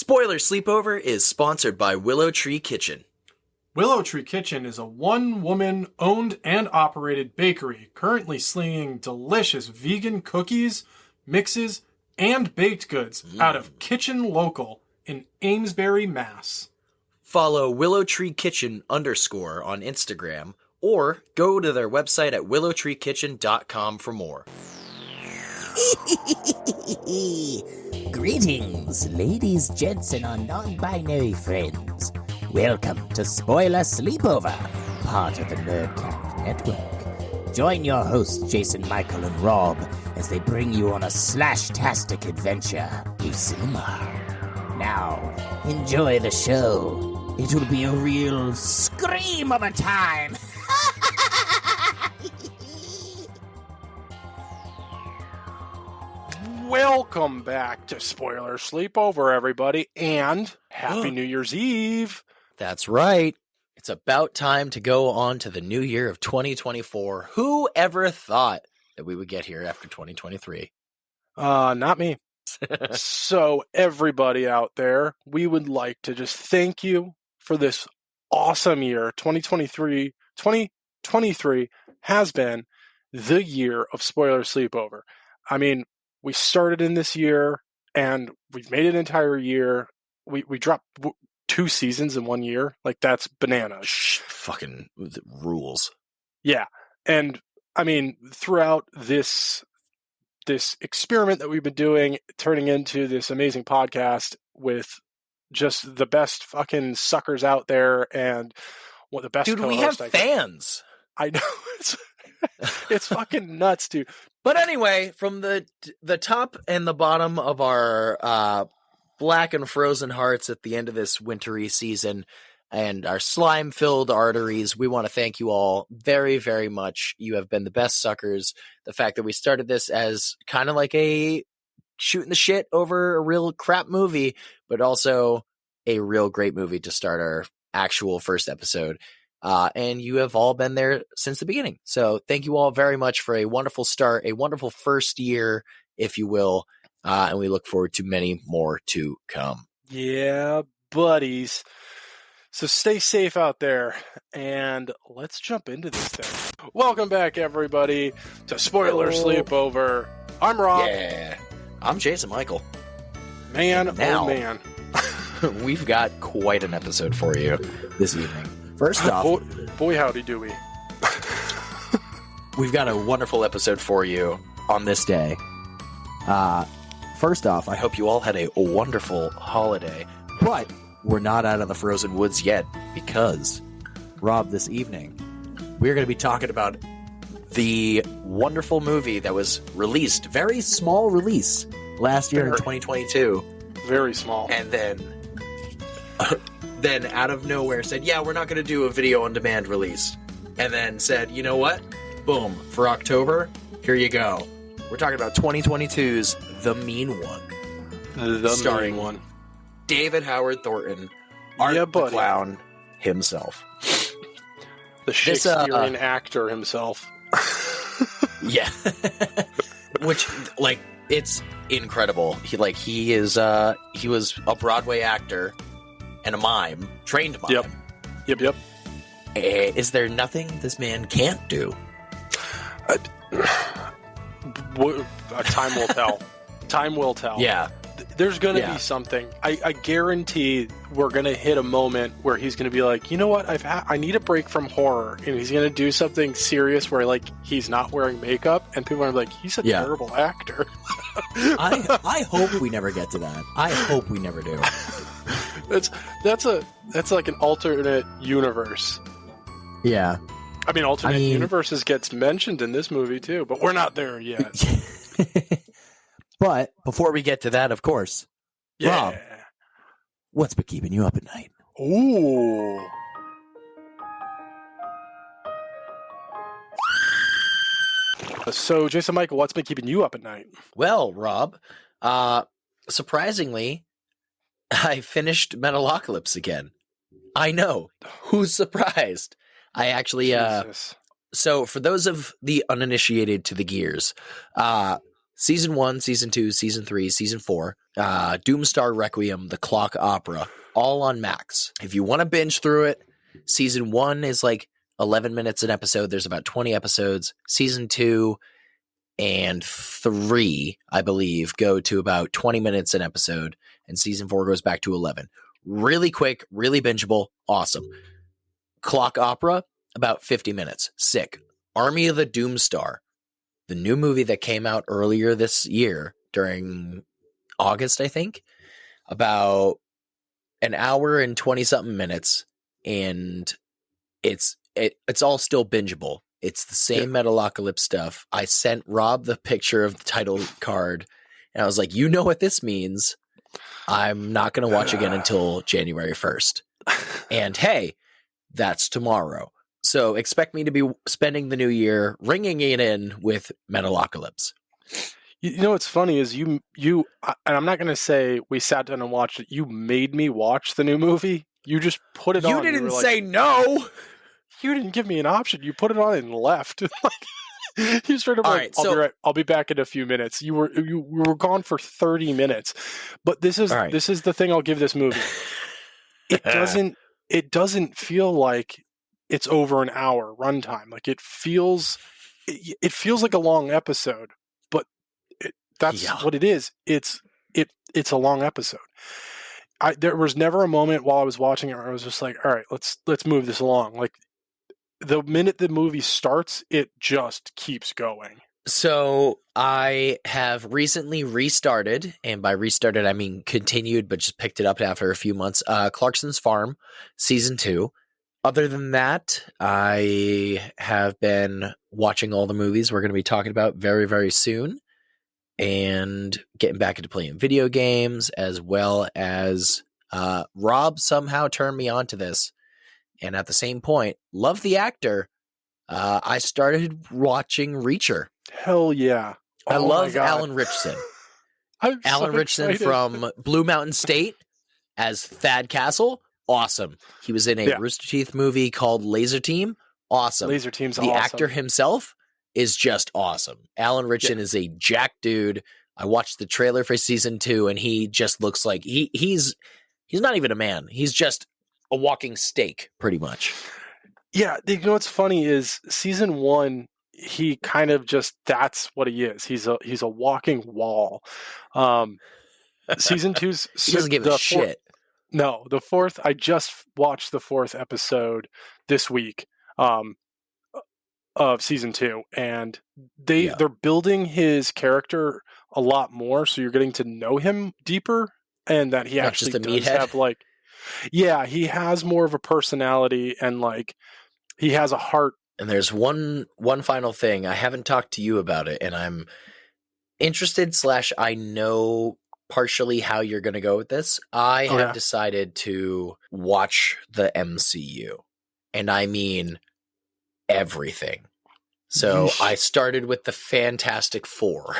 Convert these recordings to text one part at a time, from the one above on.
Spoiler Sleepover is sponsored by Willow Tree Kitchen. Willow Tree Kitchen is a one-woman owned and operated bakery currently slinging delicious vegan cookies, mixes, and baked goods out of Kitchen Local in Amesbury, Mass. Follow Willow Tree Kitchen _ on Instagram or go to their website at willowtreekitchen.com for more. Greetings, ladies, gents, and our non-binary friends. Welcome to Spoiler Sleepover, part of the Nerdcast Network. Join your hosts, Jason, Michael, and Rob, as they bring you on a slash-tastic adventure through cinema. Now, enjoy the show. It will be a real scream of a time. Welcome back to Spoiler Sleepover, everybody, and Happy New Year's Eve. That's right. It's about time to go on to the new year of 2024. Who ever thought that we would get here after 2023? Not me. So, everybody out there, we would like to just thank you for this awesome year. 2023 has been the year of Spoiler Sleepover. I mean, we started in this year, and we've made an entire year. We dropped 2 seasons in 1 year. Like, that's bananas. Fucking rules. Yeah. And, I mean, throughout this experiment that we've been doing, turning into this amazing podcast with just the best fucking suckers out there and what the best Dude, we have fans. I know. It's fucking nuts, dude. But anyway, from the top and the bottom of our black and frozen hearts at the end of this wintry season and our slime-filled arteries, we want to thank you all very, very much. You have been the best suckers. The fact that we started this as kind of like a shooting the shit over a real crap movie, but also a real great movie to start our actual first episode. And you have all been there since the beginning. So thank you all very much for a wonderful start, a wonderful first year, if you will. And we look forward to many more to come. Yeah, buddies. So stay safe out there, and let's jump into this thing. Welcome back, everybody, to Spoiler Sleepover. I'm Rob. Yeah. I'm Jason Michael. Man, Now, oh man. We've got quite an episode for you this evening. First off, boy howdy do we. we've got a wonderful episode for you on this day. First off, I hope you all had a wonderful holiday, but we're not out of the frozen woods yet because, Rob, this evening, we're going to be talking about the wonderful movie that was released, very small release, last year in 2022. Very small. And then out of nowhere said, yeah, we're not going to do a video on demand release. And then said, you know what? Boom. For October, here you go. We're talking about 2022's The Mean One. Starring Mean one. David Howard Thornton, Art the Clown himself. The Shakespearean actor himself. Yeah. Which, like, it's incredible. He was a Broadway actor and a mime, trained mime. Yep. Is there nothing this man can't do? Time will tell. Time will tell. Yeah. There's going to be something. I guarantee we're going to hit a moment where he's going to be like, you know what? I need a break from horror. And he's going to do something serious where, like, he's not wearing makeup. And people are like, he's a terrible actor. I hope we never get to that. I hope we never do. That's like an alternate universe. Yeah. I mean, alternate universes gets mentioned in this movie, too. But we're not there yet. But before we get to that, of course, Rob, what's been keeping you up at night? Ooh. So, Jason Michael, what's been keeping you up at night? Well, Rob, surprisingly, I finished Metalocalypse again. I know. Who's surprised? I actually, so for those of the uninitiated to the gears, Season 1, Season 2, Season 3, Season 4, Doomstar Requiem, the clock opera, all on Max. If you want to binge through it, Season 1 is like 11 minutes an episode. There's about 20 episodes. Season 2 and 3, I believe, go to about 20 minutes an episode, and Season 4 goes back to 11. Really quick, really bingeable, awesome. Clock opera, about 50 minutes. Sick. Army of the Doomstar, the new movie that came out earlier this year during August, I think, about an hour and 20-something minutes, and it's all still bingeable. It's the same Metalocalypse stuff. I sent Rob the picture of the title card, and I was like, you know what this means. I'm not going to watch again until January 1st. And hey, that's tomorrow. So expect me to be spending the new year ringing it in with Metalocalypse. You know what's funny is you and I'm not going to say we sat down and watched it. You made me watch the new movie. You just put it on. You didn't say no. You didn't give me an option. You put it on and left. You straight up like, I'll be back in a few minutes. You were gone for 30 minutes. But this is the thing I'll give this movie. It doesn't feel like it's over an hour runtime. Like it feels like a long episode, but that's what it is. It's a long episode. There was never a moment while I was watching it where I was just like, all right, let's move this along. Like the minute the movie starts, it just keeps going. So I have recently restarted, and by restarted I mean continued, but just picked it up after a few months. Clarkson's Farm, Season 2. Other than that, I have been watching all the movies we're going to be talking about very, very soon, and getting back into playing video games, as well as Rob somehow turned me on to this. And at the same point, love the actor. I started watching Reacher. Hell yeah. I love Alan Ritchson. Alan Ritchson from Blue Mountain State as Thad Castle. Awesome. He was in a Rooster Teeth movie called Laser Team. Awesome. Laser Team's the actor himself is just awesome. Alan Ritchson is a jack dude. I watched the trailer for Season 2, and he just looks like he's not even a man. He's just a walking steak, pretty much. Yeah, you know what's funny is Season 1, he kind of just, that's what he is. He's a walking wall. Season 2's he doesn't give a shit. No, the fourth, I just watched the 4th episode this week of Season 2, and they're building his character a lot more, so you're getting to know him deeper, and that he Not actually just a does meathead. have like, he has more of a personality, and like he has a heart. And there's one final thing. I haven't talked to you about it, and I'm interested / I know partially how you're going to go with this. I have decided to watch the MCU, and I mean everything. So I started with the Fantastic Four,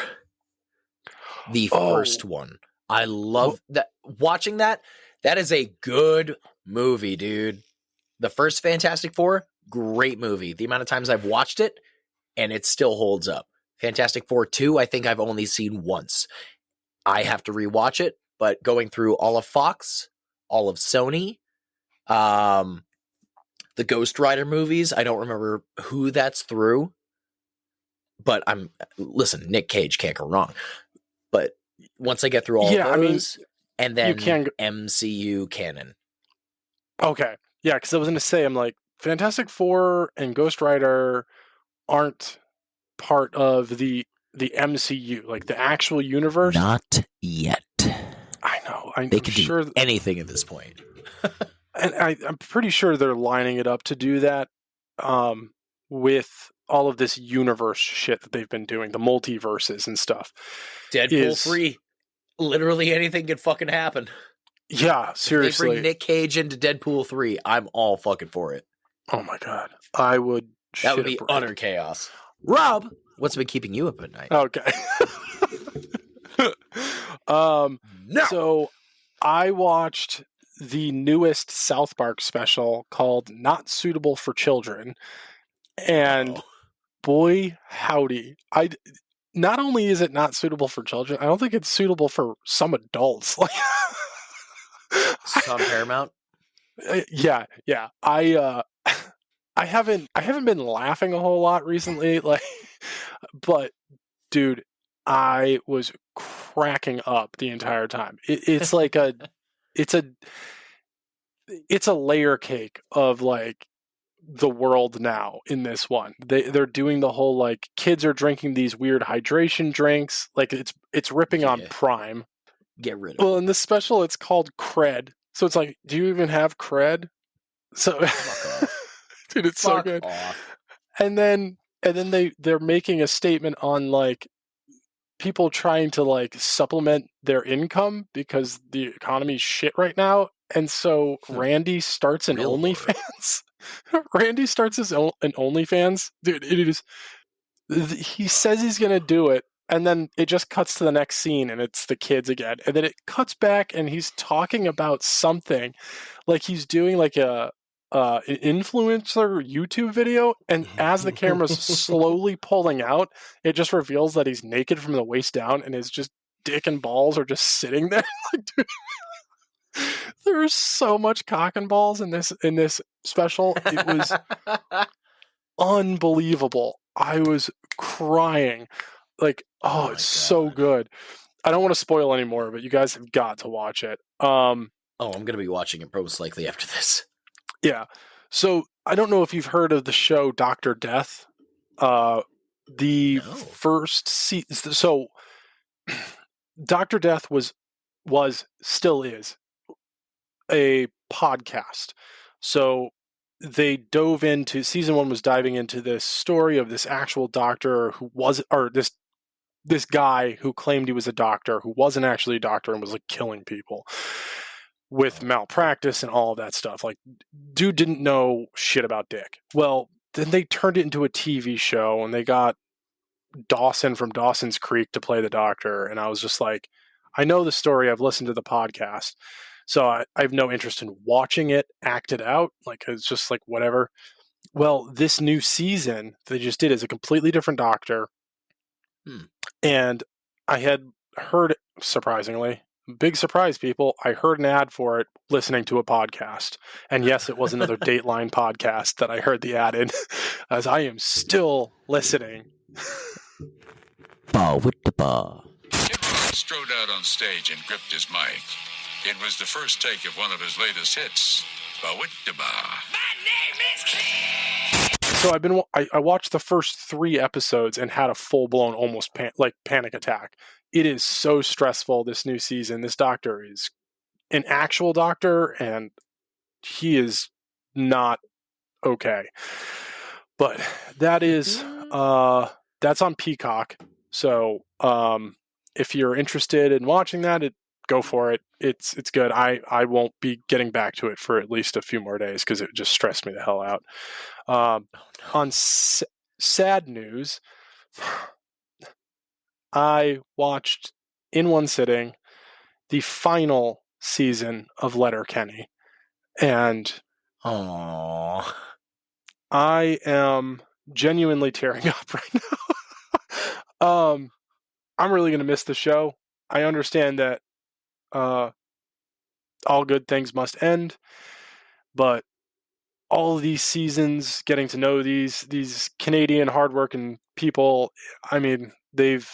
the first one. I love that. Watching that is a good movie, dude. The first Fantastic Four, great movie. The amount of times I've watched it, and it still holds up. Fantastic Four 2, I think I've only seen once. I have to rewatch it, but going through all of Fox, all of Sony, the Ghost Rider movies, I don't remember who that's through, but listen, Nick Cage can't go wrong. But once I get through all of those, and then MCU canon. Okay. Yeah, because I was going to say, I'm like, Fantastic Four and Ghost Rider aren't part of the MCU, like the actual universe. Not yet. I know. They can do anything at this point. And I'm pretty sure they're lining it up to do that with all of this universe shit that they've been doing, the multiverses and stuff. Deadpool 3. Literally anything could fucking happen. Yeah, seriously. If they bring Nick Cage into Deadpool 3, I'm all fucking for it. Oh my god. I would That would be utter chaos. Rob, what's been keeping you up at night? Okay. No. So I watched the newest South Park special called Not Suitable for Children. And boy, howdy. not only is it not suitable for children, I don't think it's suitable for some adults. It's on Paramount. Yeah. I haven't been laughing a whole lot recently, but dude, I was cracking up the entire time. It's like it's a layer cake of like the world now in this one. They're doing the whole like kids are drinking these weird hydration drinks. Like it's ripping on Prime. Get rid of Well, in this special, it's called Cred. So it's like, do you even have Cred? So, dude, it's so good. And then they're making a statement on like people trying to like supplement their income because the economy's shit right now. And so Randy starts an OnlyFans. Randy starts an OnlyFans. Dude, it is. He says he's gonna do it, and then it just cuts to the next scene, and it's the kids again. And then it cuts back, and he's talking about something, like he's doing like an influencer YouTube video, and as the camera's slowly pulling out, it just reveals that he's naked from the waist down, and his just dick and balls are just sitting there. Like, dude, there's so much cock and balls in this special. It was unbelievable. I was crying. Like, oh it's so good. I don't want to spoil any more, but you guys have got to watch it. I'm going to be watching it most likely after this. Yeah. So I don't know if you've heard of the show Dr. Death. First season. So Dr. Death was still is a podcast. So they dove into season 1 was diving into this story of this actual doctor who was, or this guy who claimed he was a doctor who wasn't actually a doctor and was like killing people with malpractice and all of that stuff. Like, dude didn't know shit about dick. Well, then they turned it into a TV show and they got Dawson from Dawson's Creek to play the doctor. And I was just like, I know the story. I've listened to the podcast. So I have no interest in watching it acted out. Like, it's just like, whatever. Well, this new season they just did is a completely different doctor. And I had heard, surprisingly, big surprise, people, I heard an ad for it listening to a podcast. And yes, it was another Dateline podcast that I heard the ad in, as I am still listening. Bar with the bar. Jim strode out on stage and gripped his mic. It was the first take of one of his latest hits, Ba Wit Da Ba. My name is King! So I watched the first 3 episodes and had a full-blown almost panic attack. It is so stressful, this new season. This doctor is an actual doctor, and he is not okay. But that is, that's on Peacock. So if you're interested in watching that, go for it. It's good. I won't be getting back to it for at least a few more days because it just stressed me the hell out. On sad news, I watched in one sitting the final season of Letterkenny, and Aww. I am genuinely tearing up right now. I'm really going to miss the show. I understand that all good things must end, but all of these seasons, getting to know these Canadian hardworking people, I mean, they've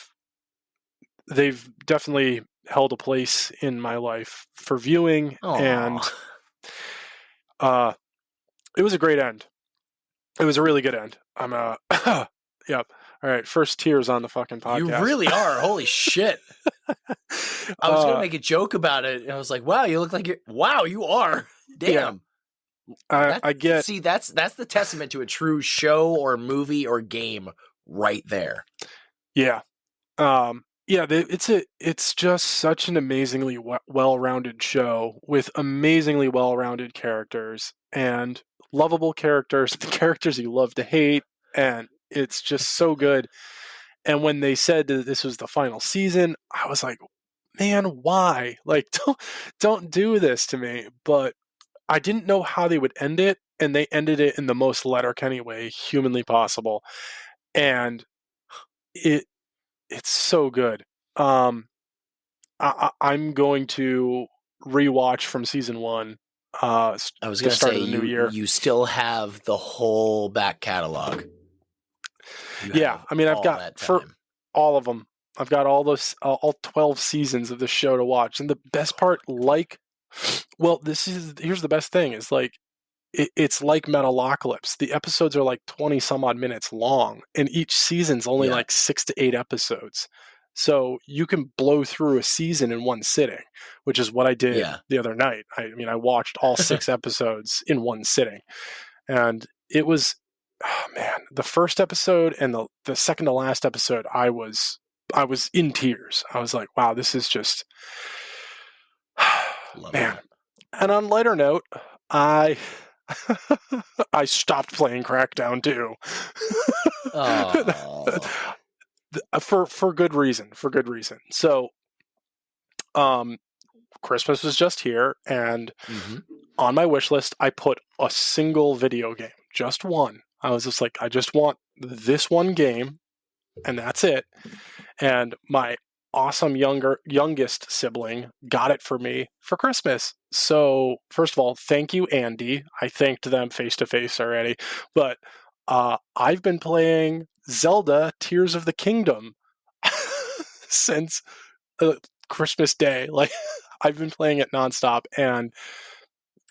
definitely held a place in my life for viewing. Aww. And it was a great end. It was a really good end. I'm yep. All right, first tears on the fucking podcast. You really are. Holy shit. I was going to make a joke about it, and I was like, wow, you look like you're... Wow, you are. Damn. Yeah. I get... See, that's the testament to a true show or movie or game right there. Yeah. It's just such an amazingly well-rounded show with amazingly well-rounded characters and lovable characters, the characters you love to hate, and it's just so good. And when they said that this was the final season, I was like, man, why? Like, don't do this to me. But I didn't know how they would end it, and they ended it in the most Letterkenny way humanly possible. And it's so good. I'm going to rewatch from season 1. I was going to say, the new year. You still have the whole back catalog. I mean, I've got for all of them. I've got all 12 seasons of the show to watch. And the best part, here's the best thing, is like, it's like Metalocalypse. The episodes are like 20 some odd minutes long, and each season's only like 6 to 8 episodes. So you can blow through a season in one sitting, which is what I did the other night. I watched all 6 episodes in one sitting, and it was, the first episode and the second to last episode, I was in tears. I was like, wow, this is just, man. And on a lighter note, I stopped playing Crackdown 2. For good reason. So, Christmas was just here, and on my wish list, I put a single video game, just one. I was just like, I just want this one game, and that's it. And my awesome youngest sibling got it for me for Christmas. So, first of all, thank you, Andy. I thanked them face to face already, but I've been playing Zelda Tears of the Kingdom since Christmas Day. Like, I've been playing it nonstop, and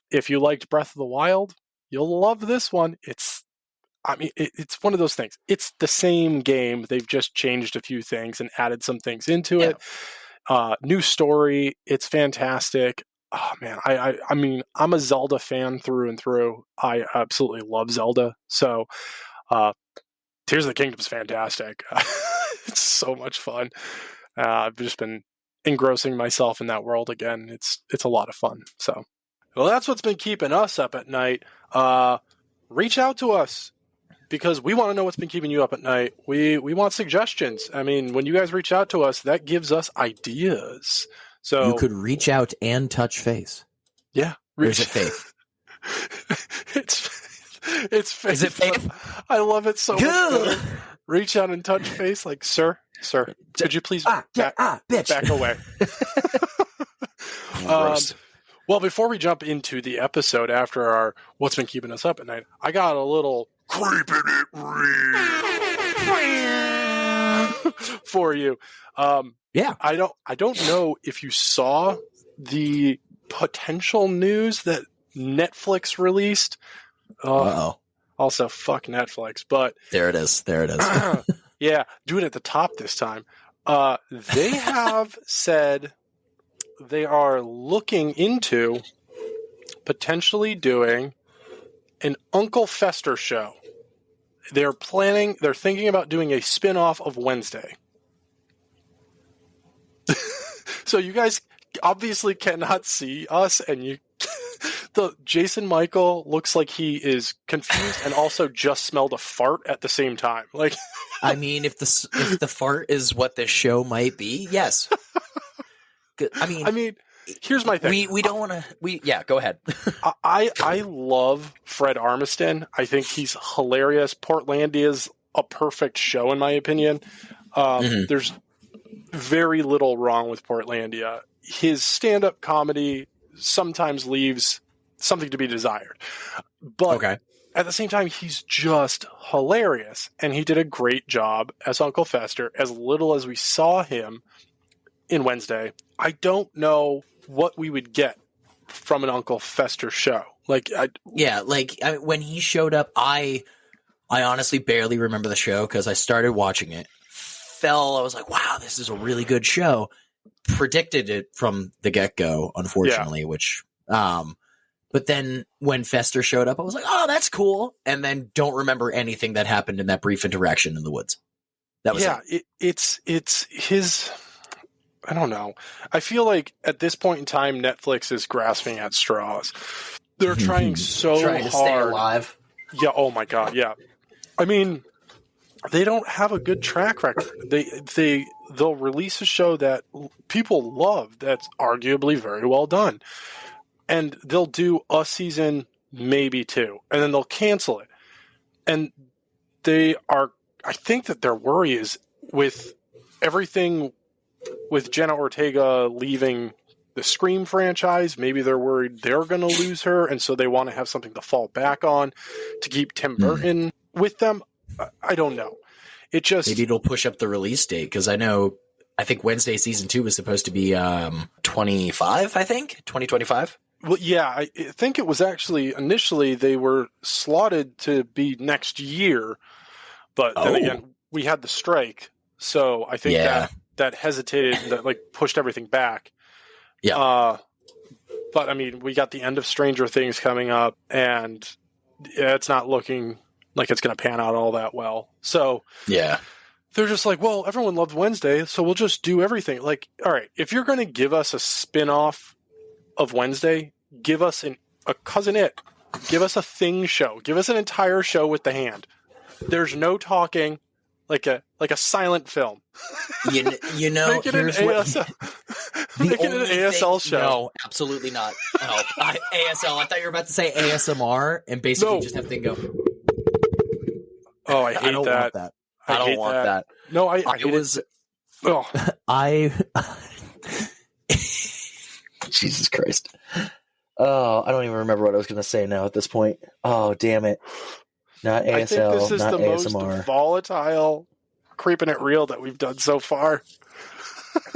if you liked Breath of the Wild, you'll love this one. It's one of those things. It's the same game. They've just changed a few things and added some things into it. New story. It's fantastic. Oh man, I mean, I'm a Zelda fan through and through. I absolutely love Zelda. So, Tears of the Kingdom is fantastic. It's so much fun. I've just been engrossing myself in that world again. It's a lot of fun. So, well, that's what's been keeping us up at night. Reach out to us, because we want to know what's been keeping you up at night. We want suggestions. I mean, when you guys reach out to us, that gives us ideas. So you could reach out and touch face. Yeah. Or is it faith? It's faith. Is it faith? I love it so much. Reach out and touch face, like, sir, could you please back away? Well, before we jump into the episode after our What's Been Keeping Us Up at Night, I got a little Creeping It Real for you. I don't know if you saw the potential news that Netflix released. Also, fuck Netflix, but there it is. Yeah, do it at the top this time. They have said they are looking into potentially doing an Uncle Fester show. They're thinking about doing a spin-off of Wednesday. So you guys obviously cannot see us, and the Jason Michael looks like he is confused and also just smelled a fart at the same time. Like, I mean, if the fart is what this show might be, yes. I mean, here's my thing. We don't want to. Go ahead. I love Fred Armisen. I think he's hilarious. Portlandia is a perfect show, in my opinion. There's very little wrong with Portlandia. His stand-up comedy sometimes leaves something to be desired. But at the same time, he's just hilarious. And he did a great job as Uncle Fester, as little as we saw him in Wednesday. I don't know what we would get from an Uncle Fester show. When he showed up, I honestly barely remember the show because I started watching it. I was like, wow, this is a really good show. Predicted it from the get-go, unfortunately, which but then when Fester showed up, I was like, oh, that's cool. And then don't remember anything that happened in that brief interaction in the woods. That was it's his, I don't know. I feel like at this point in time, Netflix is grasping at straws. They're trying so hard to stay alive. Yeah. Oh my God. Yeah. I mean, they don't have a good track record. They'll release a show that people love that's arguably very well done, and they'll do a season, maybe 2, and then they'll cancel it. And I think that their worry is with everything with Jenna Ortega leaving the Scream franchise, maybe they're worried they're going to lose her, and so they want to have something to fall back on to keep Tim Burton with them. I don't know. It just maybe it'll push up the release date, because I think Wednesday season 2 was supposed to be 25. I think 2025. Well, yeah, I think it was actually initially they were slotted to be next year, but then again we had the strike, so I think that hesitated, that like pushed everything back. Yeah. But I mean, we got the end of Stranger Things coming up, and it's not looking like it's going to pan out all that well. So yeah, they're just like, well, everyone loved Wednesday, so we'll just do everything. Like, all right, if you're going to give us a spin-off of Wednesday, give us a Cousin It. Give us a Thing show. Give us an entire show with the hand. There's no talking, like a silent film. You know, make it an ASL. Make it an ASL show. No, absolutely not. No, ASL. I thought you were about to say ASMR and basically just have Thing go. Oh, I hate don't that. Want that. I don't want that. No, I hate was. It. Oh. Jesus Christ. Oh, I don't even remember what I was going to say now at this point. Oh, damn it. Not ASL, I think this is not the ASMR. most volatile Creeping It Real that we've done so far.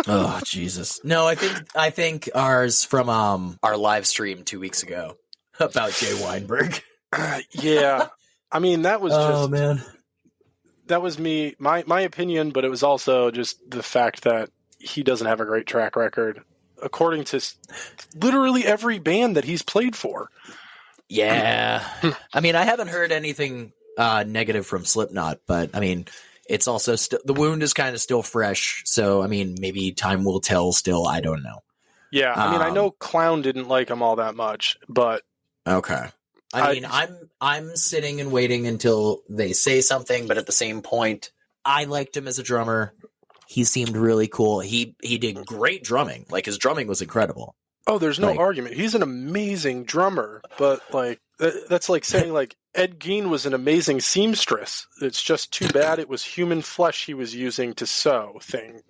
Oh, Jesus. No, I think ours from our live stream 2 weeks ago about Jay Weinberg. Yeah. I mean, that was just... Oh, man. That was me, my opinion, but it was also just the fact that he doesn't have a great track record, according to literally every band that he's played for. Yeah. I mean, I haven't heard anything negative from Slipknot, but I mean, it's also the wound is kind of still fresh. So, I mean, maybe time will tell still. I don't know. Yeah. I mean, I know Clown didn't like him all that much, but. Okay. I mean, I'm sitting and waiting until they say something, but at the same point, I liked him as a drummer. He seemed really cool. He did great drumming. Like, his drumming was incredible. Oh, there's no argument. He's an amazing drummer, but like that's like saying like Ed Gein was an amazing seamstress. It's just too bad it was human flesh he was using to sew things.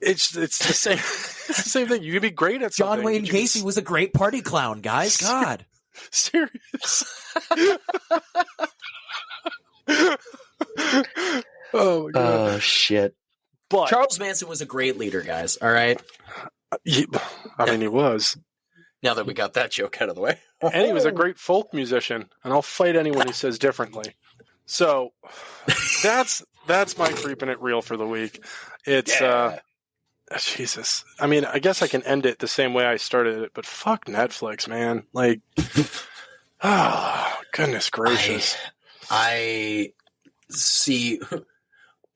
It's the same. It's the same thing. You can be great at something. John Wayne Gacy was a great party clown, guys. God, serious. Oh my God. Oh shit. But Charles Manson was a great leader, guys. All right. I mean, he was. Now that we got that joke out of the way. And he was a great folk musician, and I'll fight anyone who says differently. So that's my Creeping It Real for the week. It's Jesus. I mean, I guess I can end it the same way I started it, but fuck Netflix, man. Like, oh, goodness gracious. I see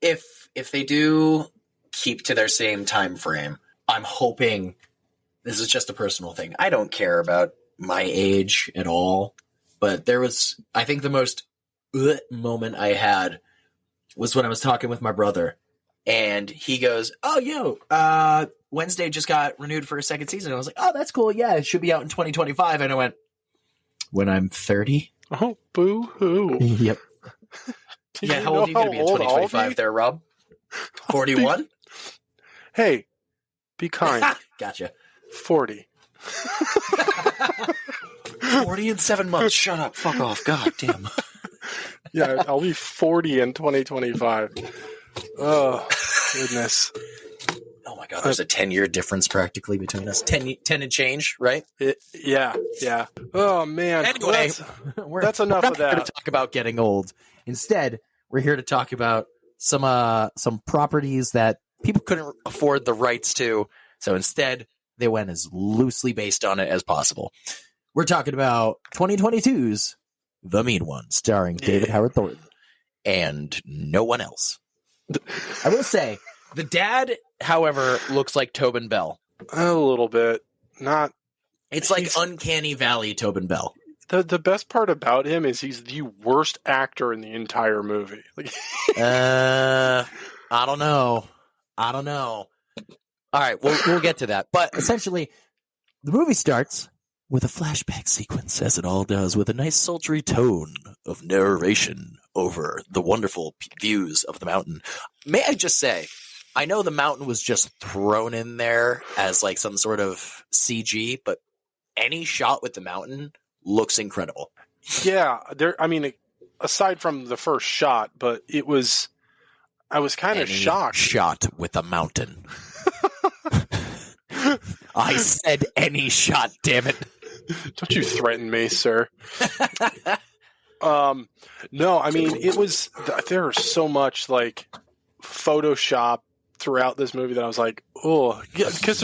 if they do keep to their same time frame, I'm hoping this is just a personal thing. I don't care about my age at all, but there was, I think the most moment I had was when I was talking with my brother, and he goes, "Oh, Wednesday just got renewed for a second season." And I was like, "Oh, that's cool. Yeah, it should be out in 2025." And I went, "When I'm 30?" Oh, boo-hoo. Yep. Yeah, how old are you going to be in 2025 there, Rob? 41? Hey, be kind. Gotcha. 40. 40 in 7 months. Shut up. Fuck off. God damn. Yeah, I'll be 40 in 2025. Oh, goodness. Oh my God, there's a 10-year difference practically between us. 10 and change, right? Yeah. Oh, man. Anyway, that's enough of that. We're not here to talk about getting old. Instead, we're here to talk about some properties that people couldn't afford the rights to. So instead, they went as loosely based on it as possible. We're talking about 2022's The Mean One, starring David Howard Thornton and no one else. I will say, the dad, however, looks like Tobin Bell. A little bit. Not. It's like Uncanny Valley Tobin Bell. The best part about him is he's the worst actor in the entire movie. Like, I don't know. All right, we'll get to that. But essentially, the movie starts with a flashback sequence, as it all does, with a nice sultry tone of narration over the wonderful views of the mountain. May I just say, I know the mountain was just thrown in there as like some sort of CG, but any shot with the mountain looks incredible. Yeah, aside from the first shot, but I was kind of shocked. Shot with a mountain. I said any shot, damn it. Don't you threaten me, sir. No, I mean, there was so much like Photoshop throughout this movie that I was like, oh, yeah, because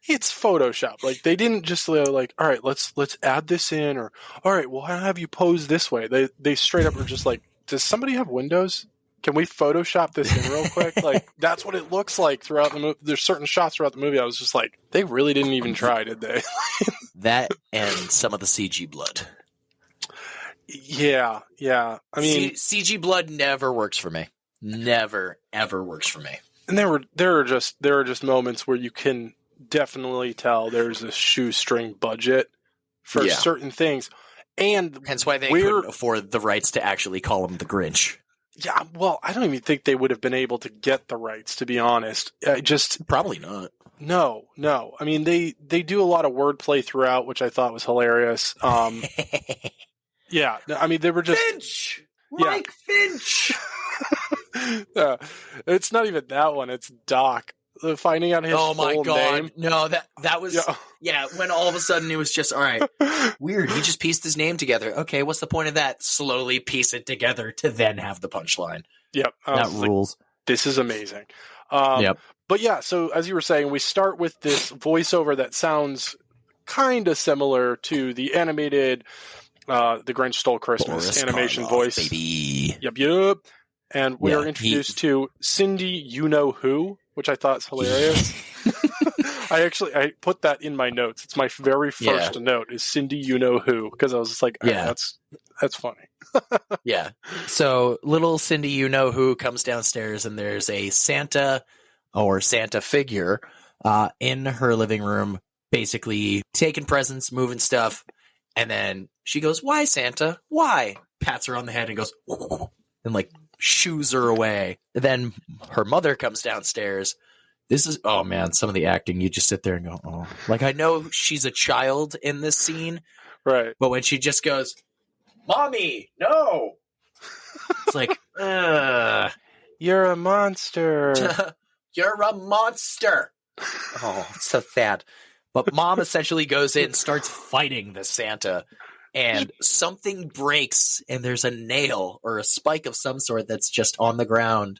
it's Photoshop. Like they didn't just like, all right, let's add this in, or all right, well, I'll have you pose this way. They straight up were just like, does somebody have Windows? Can we Photoshop this in real quick? Like that's what it looks like throughout the movie. There's certain shots throughout the movie. I was just like, they really didn't even try, did they? That and some of the CG blood. Yeah. I mean, CG blood never works for me. Never ever works for me. And there are just moments where you can definitely tell there's a shoestring budget for certain things, and hence why they couldn't afford the rights to actually call him the Grinch. Yeah, well, I don't even think they would have been able to get the rights, to be honest. Probably not. No. I mean, they do a lot of wordplay throughout, which I thought was hilarious. Yeah, I mean, they were just Finch, Mike Finch. It's not even that one. It's Doc. Finding out his full name. Oh my god! No, that was when all of a sudden it was just all right. Weird. He just pieced his name together. Okay, what's the point of that? Slowly piece it together to then have the punchline. Yep, that rules. Like, this is amazing. Yep. But yeah, so as you were saying, we start with this voiceover that sounds kind of similar to the animated The Grinch Stole Christmas Boris animation Karloff, voice. Baby. Yep. And we are introduced to Cindy You-Know-Who, which I thought is hilarious. I put that in my notes. It's my very first note is Cindy You-Know-Who, because I was just like, that's funny. Yeah. So little Cindy You-Know-Who comes downstairs, and there's a Santa or Santa figure in her living room, basically taking presents, moving stuff. And then she goes, "Why, Santa? Why?" Pats her on the head and goes, and like shoos her away. Then her mother comes downstairs. This is, oh man, some of the acting, you just sit there and go, oh. Like, I know she's a child in this scene. Right. But when she just goes, "Mommy, no." It's like, you're a monster. You're a monster. Oh, it's so sad. But mom essentially goes in and starts fighting the Santa. And something breaks, and there's a nail or a spike of some sort that's just on the ground.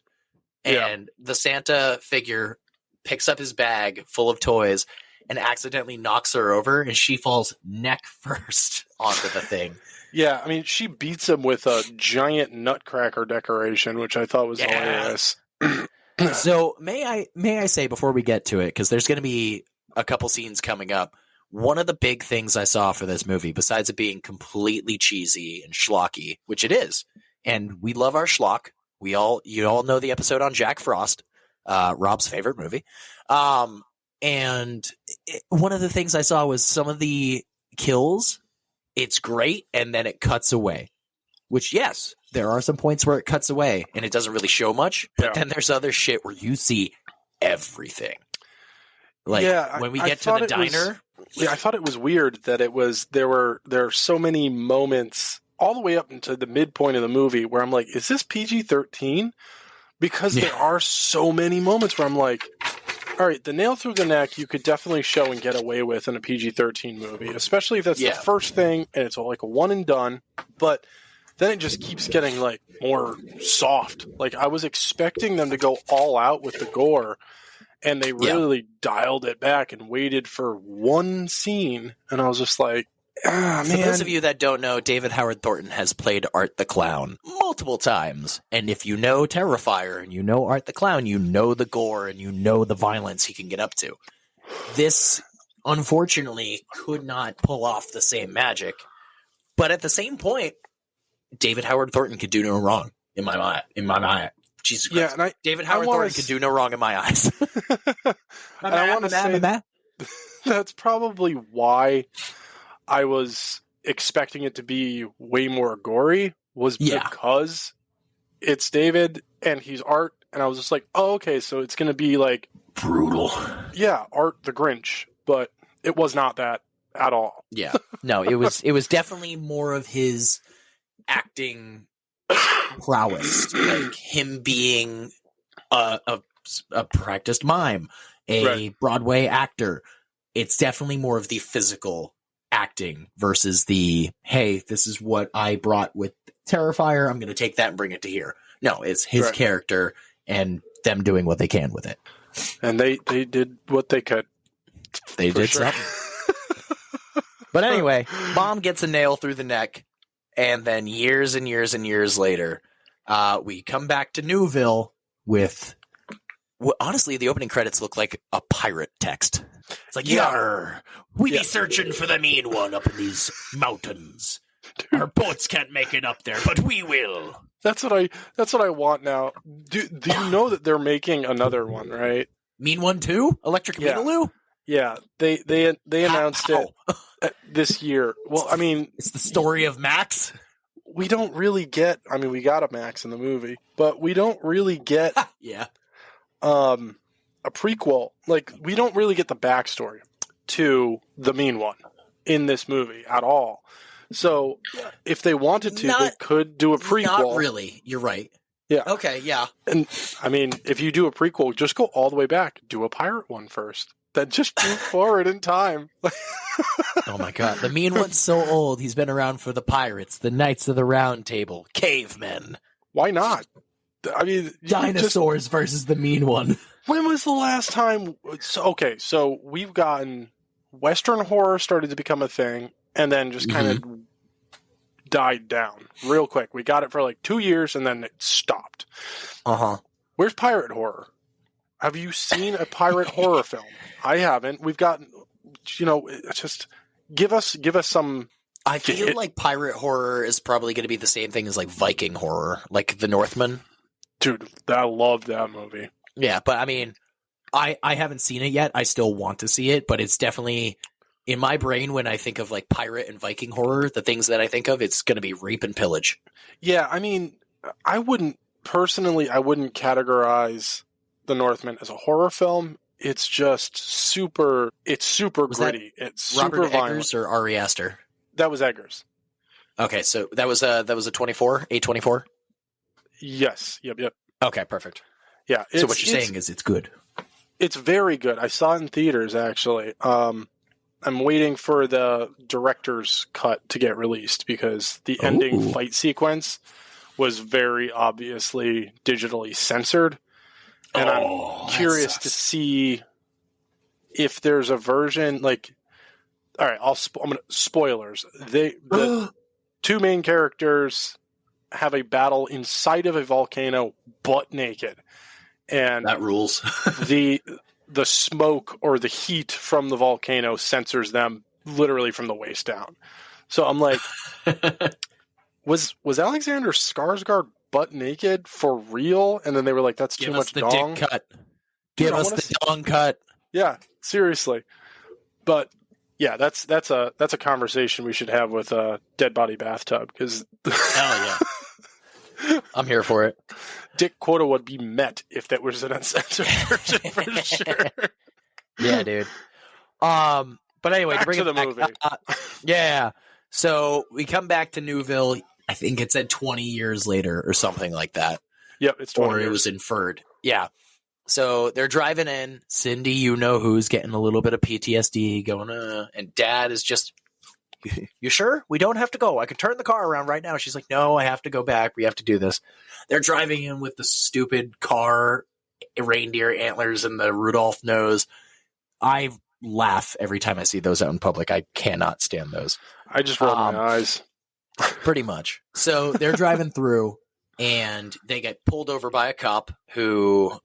And the Santa figure picks up his bag full of toys and accidentally knocks her over, and she falls neck first onto the thing. Yeah, I mean, she beats him with a giant nutcracker decoration, which I thought was hilarious. So may I say before we get to it, because there's going to be a couple scenes coming up, one of the big things I saw for this movie, besides it being completely cheesy and schlocky, which it is, and we love our schlock. You all know the episode on Jack Frost, Rob's favorite movie. And one of the things I saw was some of the kills. It's great, and then it cuts away. Which, yes, there are some points where it cuts away, and it doesn't really show much. But then there's other shit where you see everything. Like when we get to the diner. I thought it was weird that there are so many moments all the way up into the midpoint of the movie where I'm like, is this PG-13? Because there are so many moments where I'm like, all right, the nail through the neck you could definitely show and get away with in a PG-13 movie, especially if that's the first thing and it's like a one and done. But then it just keeps getting like more soft. Like I was expecting them to go all out with the gore, and they really dialed it back and waited for one scene. And I was just like, man. For those of you that don't know, David Howard Thornton has played Art the Clown multiple times. And if you know Terrifier and you know Art the Clown, you know the gore and you know the violence he can get up to. This, unfortunately, could not pull off the same magic. But at the same point, David Howard Thornton could do no wrong in my mind. Jesus Christ. Yeah, and David Howard Thornton could do no wrong in my eyes. I want to say that's probably why I was expecting it to be way more gory, was because it's David and he's Art, and I was just like, oh, okay, so it's going to be like brutal. Yeah, Art the Grinch, but it was not that at all. Yeah, no, it was definitely more of his acting prowess, like him being a practiced mime, a Broadway actor. It's definitely more of the physical acting versus the, hey, this is what I brought with Terrifier, I'm going to take that and bring it to here. No, it's his character and them doing what they can with it. And they did what they could. They did something. But anyway, Mom gets a nail through the neck, and then years and years and years later, we come back to Newville with, well, honestly, the opening credits look like a pirate text. It's like, "Yarr, we be searching for the mean one up in these mountains. Our boats can't make it up there, but we will." That's what I want now. Do you know that they're making another one, right? Mean One 2? Electric Beetaloo? Yeah, they announced it this year. Well, I mean, it's the story of Max. We don't really get. I mean, we got a Max in the movie, but we don't really get. A prequel. Like, we don't really get the backstory to the Mean One in this movie at all. So, if they wanted to, they could do a prequel. Not really. You're right. Yeah. Okay, yeah. And, I mean, if you do a prequel, just go all the way back. Do a pirate one first. Then just move forward in time. Oh, my God. The Mean One's so old. He's been around for the pirates, the Knights of the Round Table, cavemen. Why not? I mean... Dinosaurs versus the Mean One. When was the last time... So we've gotten... Western horror started to become a thing, and then just kind of died down real quick. We got it for like 2 years, and then it stopped. Where's pirate horror? Have you seen a pirate horror film? I haven't. We've gotten... just... Give us some... I feel like pirate horror is probably going to be the same thing as like Viking horror, like The Northman. Dude, I love that movie. Yeah, but I mean, I haven't seen it yet. I still want to see it, but it's definitely in my brain when I think of like pirate and Viking horror, the things that I think of, it's going to be rape and pillage. Yeah, I mean, I wouldn't categorize The Northman as a horror film. It's just super gritty. It's super Robert violent. Eggers or Ari Aster? That was Eggers. Okay, so that was a 24, A24? Yes. Yep. Okay, perfect. Yeah. So what you're saying is it's good. It's very good. I saw it in theaters, actually. I'm waiting for the director's cut to get released because the ending fight sequence was very obviously digitally censored. And I'm curious to see if there's a version like... All right, I'm gonna spoilers. The two main characters have a battle inside of a volcano, butt naked, and that rules. the smoke or the heat from the volcano censors them literally from the waist down. So I'm like, was Alexander Skarsgård butt naked for real? And then they were like, "That's too much dong." Give us the dick cut. Give us the dong cut. Yeah, seriously, but. Yeah, that's a conversation we should have with Dead Body Bathtub because hell yeah, I'm here for it. Dick quota would be met if that was an uncensored version for sure. Yeah, dude. But anyway, back to bring to the back, movie. Yeah. So we come back to Newville. I think it said 20 years later or something like that. Yep, it's 20 or years. It was inferred. Yeah. So they're driving in. Cindy, who's getting a little bit of PTSD going, and Dad is just, "You sure? We don't have to go. I can turn the car around right now." She's like, "No, I have to go back. We have to do this." They're driving in with the stupid car, reindeer antlers, and the Rudolph nose. I laugh every time I see those out in public. I cannot stand those. I just roll my eyes. Pretty much. So they're driving through, and they get pulled over by a cop who...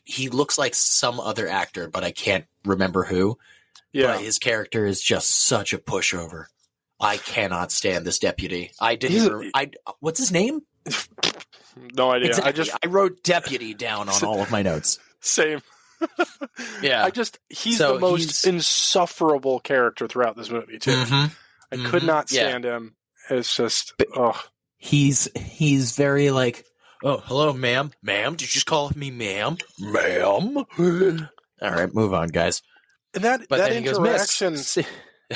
he looks like some other actor, but I can't remember who. Yeah. But his character is just such a pushover. I cannot stand this deputy. What's his name? No idea. Exactly. I wrote deputy down on all of my notes. Same. Yeah. He's the most insufferable character throughout this movie, too. I could not stand him. It's just, he's very like, oh, hello, ma'am. Ma'am, did you just call me ma'am? Ma'am? All right, move on, guys. And that interaction,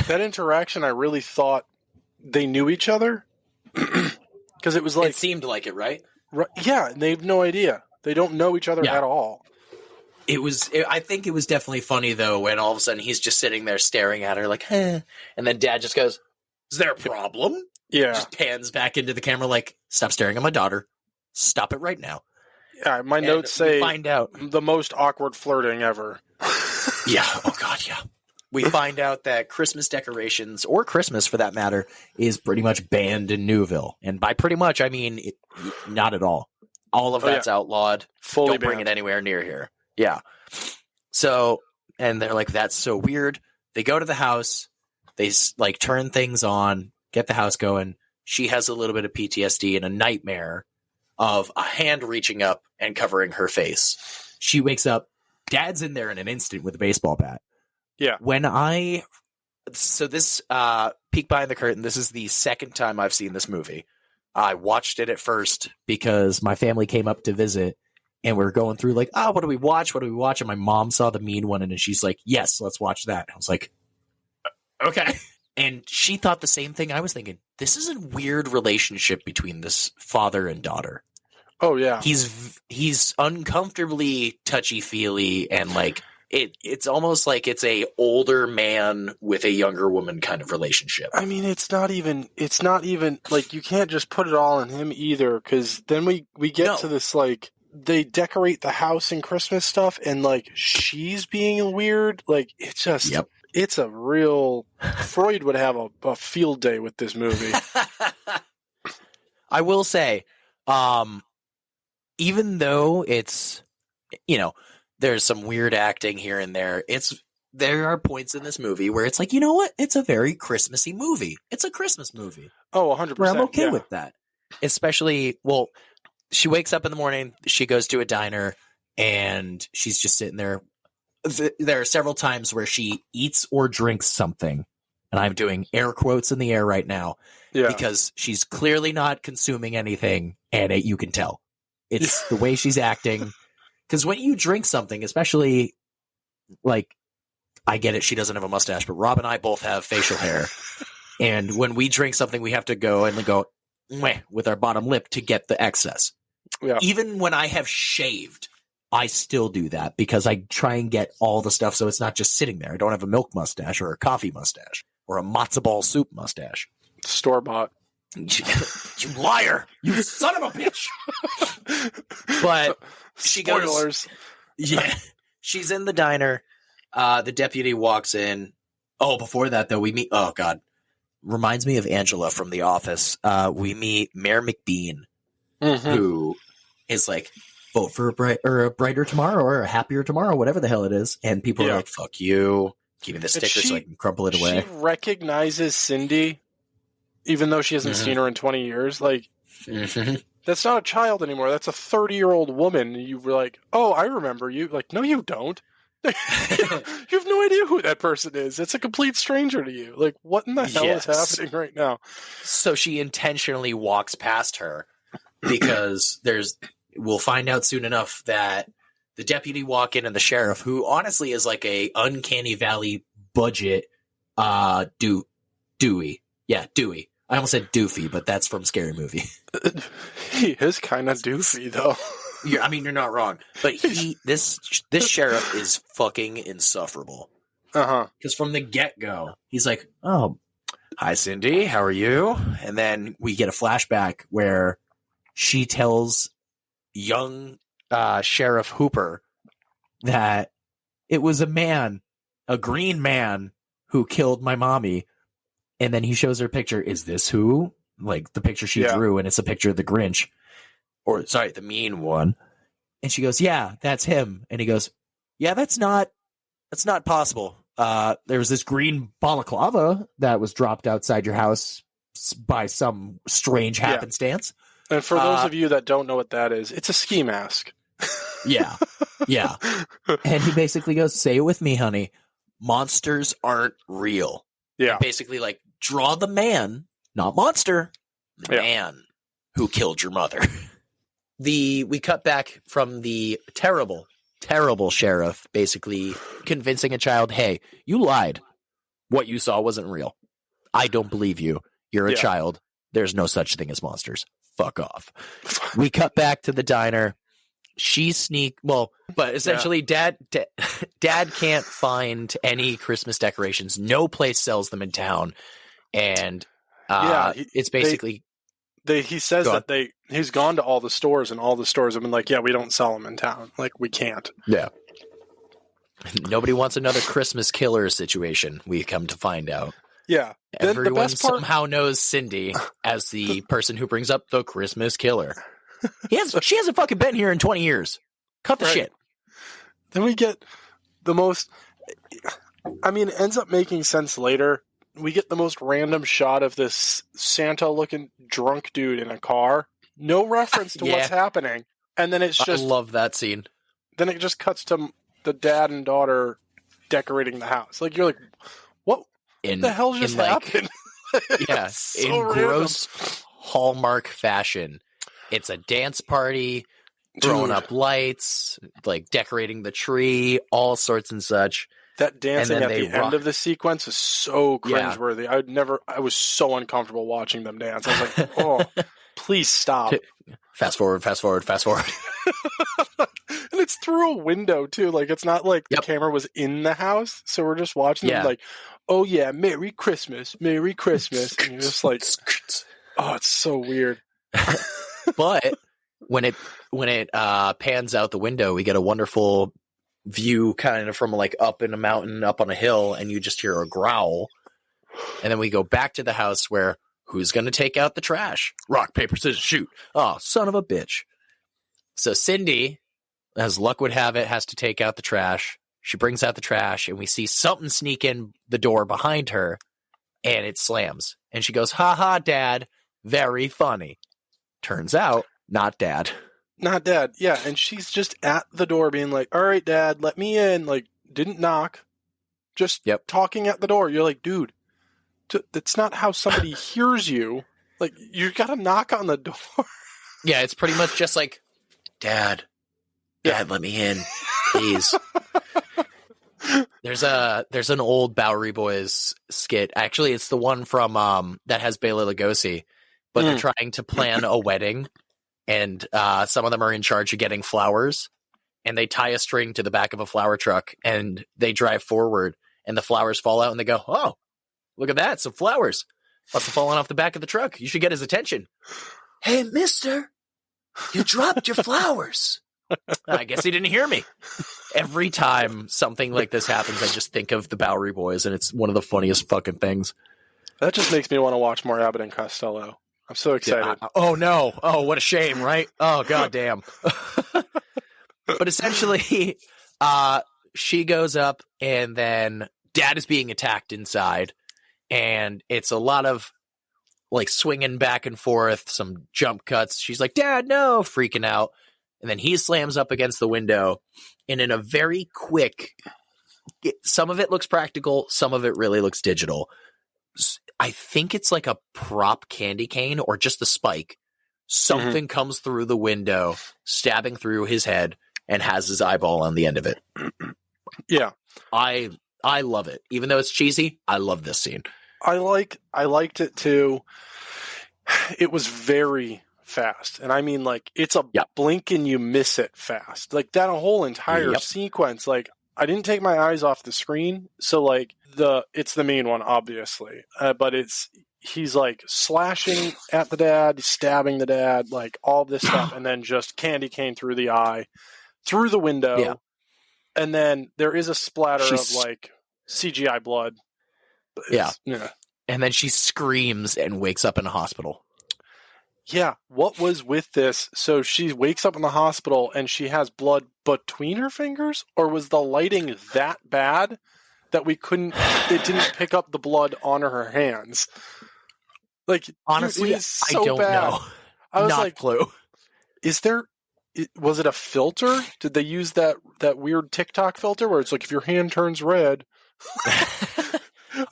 that interaction, I really thought they knew each other. Because it was like... It seemed like it, right? Yeah, and they have no idea. They don't know each other at all. I think it was definitely funny, though, when all of a sudden he's just sitting there staring at her like, eh. And then Dad just goes, is there a problem? Yeah. Just pans back into the camera like, stop staring at my daughter. Stop it right now. Yeah, my notes say find out the most awkward flirting ever. Yeah. Oh, God, yeah. We find out that Christmas decorations, or Christmas for that matter, is pretty much banned in Newville. And by pretty much, I mean not at all. All of that's outlawed. Fully Don't bring banned. it anywhere near here. Yeah. So, and they're like, that's so weird. They go to the house. They like turn things on, get the house going. She has a little bit of PTSD and a nightmare of a hand reaching up and covering her face. She wakes up. Dad's in there in an instant with a baseball bat. Yeah. So this peek behind the curtain, this is the second time I've seen this movie. I watched it at first because my family came up to visit and we were going through like, what do we watch? What do we watch? And my mom saw the mean one and she's like, yes, let's watch that. I was like, okay. And she thought the same thing I was thinking. This is a weird relationship between this father and daughter. Oh, yeah. He's uncomfortably touchy-feely and like, it's almost like it's a older man with a younger woman kind of relationship. I mean, it's not even like you can't just put it all on him either, because then we get to this like they decorate the house and Christmas stuff and like she's being weird. Like it's just it's a real Freud would have a field day with this movie. I will say, even though it's there's some weird acting here and there. There are points in this movie where it's like, you know what? It's a very Christmassy movie. It's a Christmas movie. Oh, 100%. Where I'm okay with that. Especially, she wakes up in the morning, she goes to a diner, and she's just sitting there. There are several times where she eats or drinks something, and I'm doing air quotes in the air right now, because she's clearly not consuming anything, and you can tell. It's the way she's acting. Because when you drink something, especially, like, I get it, she doesn't have a mustache, but Rob and I both have facial hair. And when we drink something, we have to go meh, with our bottom lip to get the excess. Yeah. Even when I have shaved, I still do that because I try and get all the stuff so it's not just sitting there. I don't have a milk mustache or a coffee mustache or a matzo ball soup mustache. Store-bought. You liar! You son of a bitch! But she Spoilers. She's in the diner. The deputy walks in. Oh, before that though, we meet. Oh God, reminds me of Angela from The Office. We meet Mayor McBean, who is like, vote for a brighter tomorrow or a happier tomorrow, whatever the hell it is. And people are like, "Fuck you! Give me the sticker so I can crumple it away." She recognizes Cindy, even though she hasn't seen her in 20 years. Like, that's not a child anymore. That's a 30-year-old woman. You were like, oh, I remember you. Like, no, you don't. You have no idea who that person is. It's a complete stranger to you. Like, what in the hell is happening right now? So she intentionally walks past her because we'll find out soon enough that the deputy walk in and the sheriff, who honestly is like a Uncanny Valley budget Dewey. Yeah, Dewey. I almost said Doofy, but that's from Scary Movie. He is kind of doofy, though. You're not wrong. But this sheriff is fucking insufferable. Because from the get-go, he's like, oh, hi, Cindy, how are you? And then we get a flashback where she tells young Sheriff Hooper that it was a green man, who killed my mommy. And then he shows her a picture. Is this who? Like the picture she drew, and it's a picture of the Grinch. Or, sorry, the mean one. And she goes, yeah, that's him. And he goes, yeah, that's not possible. There was this green balaclava that was dropped outside your house by some strange happenstance. And for those of you that don't know what that is, it's a ski mask. Yeah. And he basically goes, say it with me, honey. Monsters aren't real. Yeah. And basically, like, draw the man, not monster, the man. who killed your mother. We cut back from the terrible sheriff basically convincing a child, hey, you lied. What you saw wasn't real. I don't believe you. You're a child. There's no such thing as monsters. Fuck off. We cut back to the diner. But essentially dad can't find any Christmas decorations. No place sells them in town. And it's basically... He says that he's gone to all the stores, and all the stores have been like, yeah, we don't sell them in town. Like, we can't. Yeah. Nobody wants another Christmas killer situation, we come to find out. Yeah. Everyone the best part... somehow knows Cindy as the person who brings up the Christmas killer. She hasn't fucking been here in 20 years. Cut the shit. Then we get the most... I mean, it ends up making sense later. We get the most random shot of this Santa-looking drunk dude in a car. No reference to what's happening. And then it's just... I love that scene. Then it just cuts to the dad and daughter decorating the house. Like, you're like, what the hell just happened? Yeah, so in random. Gross Hallmark fashion. It's a dance party, throwing up lights, like decorating the tree, all sorts and such. That dancing at the end of the sequence is so cringeworthy. Yeah. I was so uncomfortable watching them dance. I was like, oh, please stop. Fast forward. And it's through a window, too. Like, it's not like the camera was in the house. So we're just watching them like, oh, yeah, Merry Christmas. Merry Christmas. And you're just like, oh, it's so weird. But when it pans out the window, we get a wonderful view kind of from like up in a mountain, up on a hill, and you just hear a growl. And then we go back to the house where who's going to take out the trash? Rock, paper, scissors, shoot. Oh, son of a bitch. So Cindy, as luck would have it, has to take out the trash. She brings out the trash, and we see something sneak in the door behind her, and it slams. And she goes, ha ha, Dad. Very funny. Turns out, not Dad. Not Dad, yeah. And she's just at the door being like, all right, Dad, let me in. Like, didn't knock. Just talking at the door. You're like, dude, that's not how somebody hears you. Like, you got to knock on the door. Yeah, it's pretty much just like, Dad, let me in, please. There's an old Bowery Boys skit. Actually, it's the one from that has Bela Lugosi, but they're trying to plan a wedding, and some of them are in charge of getting flowers, and they tie a string to the back of a flower truck, and they drive forward, and the flowers fall out, and they go, oh, look at that, some flowers. Must have fallen off the back of the truck. You should get his attention. Hey, mister, you dropped your flowers. I guess he didn't hear me. Every time something like this happens, I just think of the Bowery Boys, and it's one of the funniest fucking things. That just makes me want to watch more Abbott and Costello. I'm so excited. Oh, no. Oh, what a shame, right? Oh, goddamn. But essentially, she goes up, and then Dad is being attacked inside, and it's a lot of like swinging back and forth, some jump cuts. She's like, Dad, no, freaking out. And then he slams up against the window, and in a very quick, some of it looks practical, some of it really looks digital. I think it's like a prop candy cane or just a spike. Something comes through the window, stabbing through his head, and has his eyeball on the end of it. Yeah. I love it. Even though it's cheesy, I love this scene. I liked it too. It was very fast. And I mean, like, it's a blink and you miss it fast. Like, that whole entire sequence, like, I didn't take my eyes off the screen. So, like, it's the main one, obviously. But he's, like, slashing at the dad, stabbing the dad, like, all this stuff. And then just candy cane through the eye, through the window. Yeah. And then there is a splatter of, like, CGI blood. Yeah. And then she screams and wakes up in a hospital. Yeah. What was with this? So she wakes up in the hospital and she has blood between her fingers? Or was the lighting that bad that it didn't pick up the blood on her hands? Like, honestly, dude, so I don't know. I was Not like, clue. Was it a filter? Did they use that weird TikTok filter where it's like, if your hand turns red...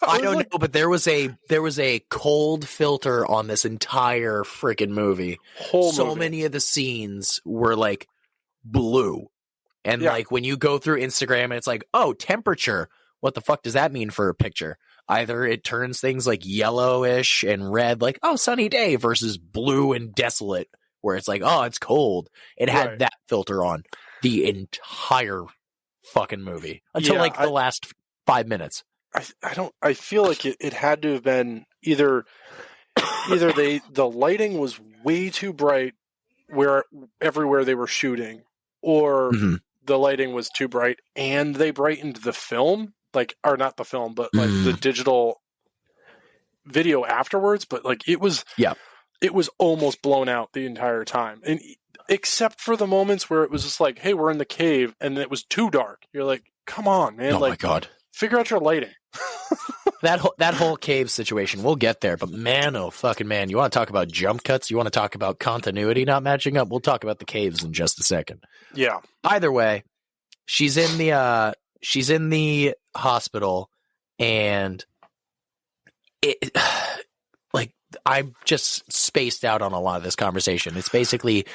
I don't know, but there was a cold filter on this entire freaking movie. So many of the scenes were like blue. And like when you go through Instagram and it's like, oh, temperature. What the fuck does that mean for a picture? Either it turns things like yellowish and red, like, oh, sunny day, versus blue and desolate, where it's like, oh, it's cold. It had that filter on the entire fucking movie until the last 5 minutes. I feel like it had to have been either the lighting was way too bright everywhere they were shooting, or the lighting was too bright and they brightened the film, or not the film, but like the digital video afterwards. But like it was almost blown out the entire time, and except for the moments where it was just like, hey, we're in the cave, and it was too dark. You're like, come on, man! Oh my god, figure out your lighting. that whole cave situation, we'll get there. But man, oh fucking man, you want to talk about jump cuts? You want to talk about continuity not matching up? We'll talk about the caves in just a second. Yeah. Either way, she's in the hospital, and I'm just spaced out on a lot of this conversation. It's basically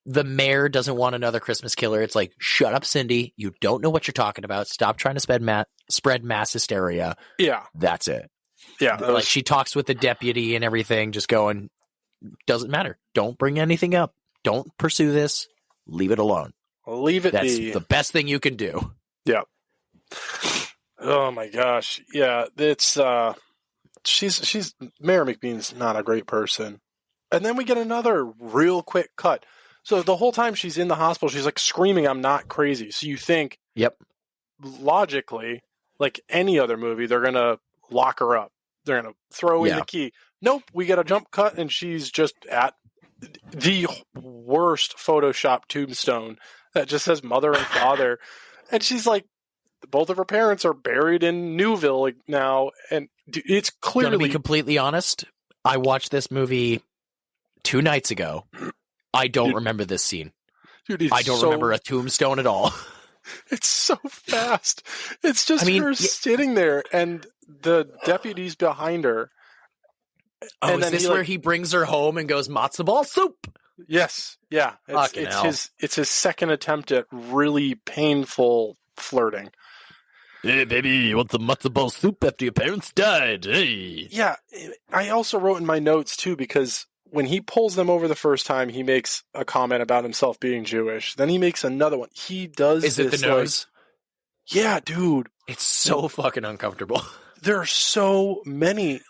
the mayor doesn't want another Christmas killer. It's like, shut up, Cindy. You don't know what you're talking about. Stop trying to spread mass hysteria. Yeah. That's it. Yeah. She talks with the deputy and everything, just going, doesn't matter. Don't bring anything up. Don't pursue this. Leave it alone. Leave it That's be. the best thing you can do. Yeah. Oh my gosh. Yeah. It's, she's Mayor McBean's not a great person. And then we get another real quick cut. So the whole time she's in the hospital, she's like screaming, I'm not crazy. So you think, logically, like any other movie, they're going to lock her up. They're going to throw in the key. Nope. We get a jump cut and she's just at the worst Photoshop tombstone that just says mother and father. And she's like, both of her parents are buried in Newville now. And it's clearly... To be completely honest, I watched this movie 2 nights ago. I don't remember this scene. Dude, I don't remember a tombstone at all. It's so fast. It's just her sitting there and the deputy's behind her. Oh, and is this where he brings her home and goes, matzo ball soup? Yes. Yeah. It's his second attempt at really painful flirting. Hey, baby, you want the matzo ball soup after your parents died? Hey. Yeah. I also wrote in my notes, too, because when he pulls them over the first time, he makes a comment about himself being Jewish. Then he makes another one. He does Is it the nose? Yeah, dude. It's so fucking uncomfortable. There are so many,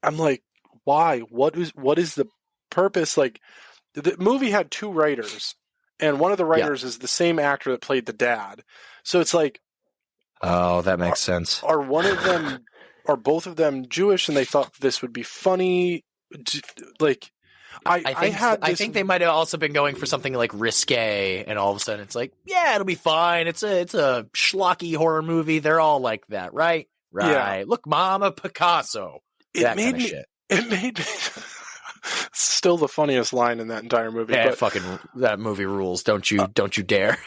I'm like, why? What is the purpose? Like, the movie had 2 writers, and one of the writers is the same actor that played the dad. So it's like, oh, that makes sense. Are both of them Jewish, and they thought this would be funny? Like, I think they might have also been going for something like risque, and all of a sudden it's like, yeah, it'll be fine. It's a schlocky horror movie. They're all like that, right? Right. Yeah. Look, Mom, a Picasso. That kind of shit. It made me still the funniest line in that entire movie. Yeah, that movie rules. Don't you dare.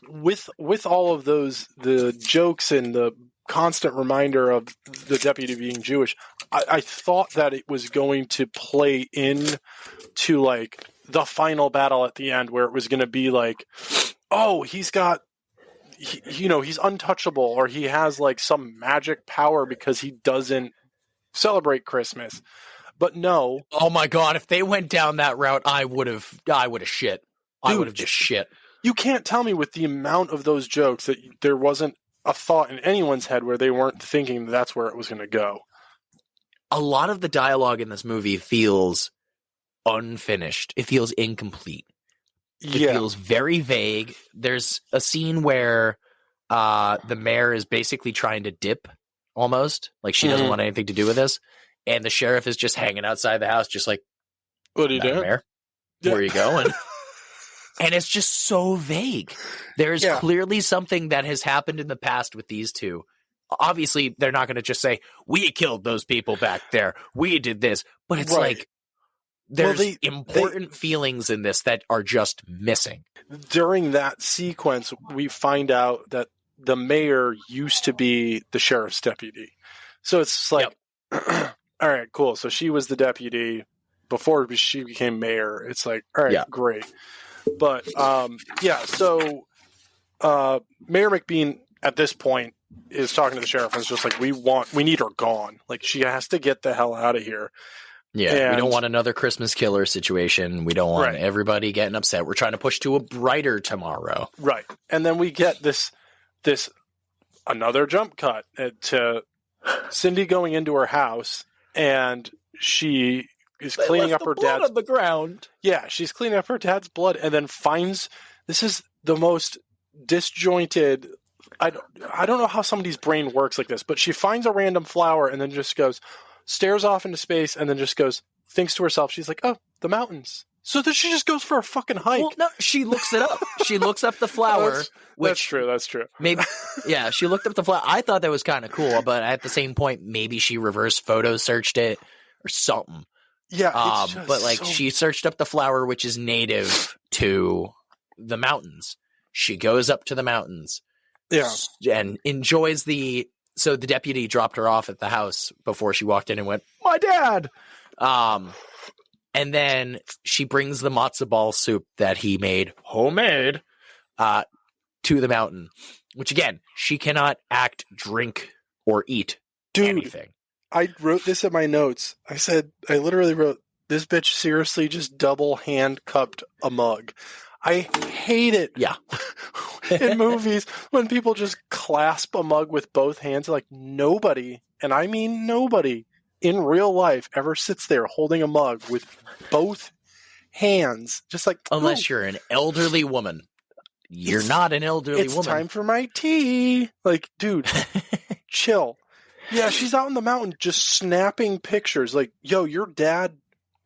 With all of those, the jokes and the constant reminder of the deputy being Jewish, I thought that it was going to play in to like the final battle at the end, where it was going to be like, oh, he's untouchable, or he has like some magic power because he doesn't celebrate Christmas. But no. Oh my God, if they went down that route, I would have shit. I would have just shit. You can't tell me with the amount of those jokes that there wasn't a thought in anyone's head where they weren't thinking that's where it was going to go. A lot of the dialogue in this movie feels unfinished. It feels incomplete. It feels very vague. There's a scene where the mayor is basically trying to dip, almost. Like, she doesn't want anything to do with this. And the sheriff is just hanging outside the house, just like, what are you doing? Mayor? Where are you going? And it's just so vague. There's clearly something that has happened in the past with these two. Obviously, they're not going to just say, we killed those people back there. We did this. But it's like, there's important feelings in this that are just missing. During that sequence, we find out that the mayor used to be the sheriff's deputy. So it's like, all right, cool. So she was the deputy before she became mayor. It's like, all right, great. But so Mayor McBean at this point is talking to the sheriff and it's just like, we need her gone. Like, she has to get the hell out of here. Yeah, we don't want another Christmas killer situation. We don't want everybody getting upset. We're trying to push to a brighter tomorrow. Right. And then we get this another jump cut to Cindy going into her house, and she is cleaning up her dad's on the ground. Yeah, she's cleaning up her dad's blood, and then finds, this is the most disjointed. I don't know how somebody's brain works like this, but she finds a random flower and then just stares off into space, and then just thinks to herself, she's like, oh, the mountains. So then she just goes for a fucking hike. Well, no, she looks it up. She looks up the flower. That's true. That's true. Maybe, yeah, she looked up the flower. I thought that was kind of cool, but at the same point, maybe she reverse photo searched it or something. Yeah, but she searched up the flower, which is native to the mountains. She goes up to the mountains, and enjoys So the deputy dropped her off at the house before she walked in and went, "My dad." And then she brings the matzo ball soup that he made, homemade, to the mountain, which again, she cannot act, drink, or eat anything. I wrote this in my notes. I literally wrote, this bitch seriously just double hand-cupped a mug. I hate it. Yeah. In movies, when people just clasp a mug with both hands, like nobody, and I mean nobody, in real life ever sits there holding a mug with both hands, just like... Unless you're an elderly woman. You're not an elderly woman. It's time for my tea. Like, dude, chill. Yeah, she's out in the mountain just snapping pictures. Like, yo, your dad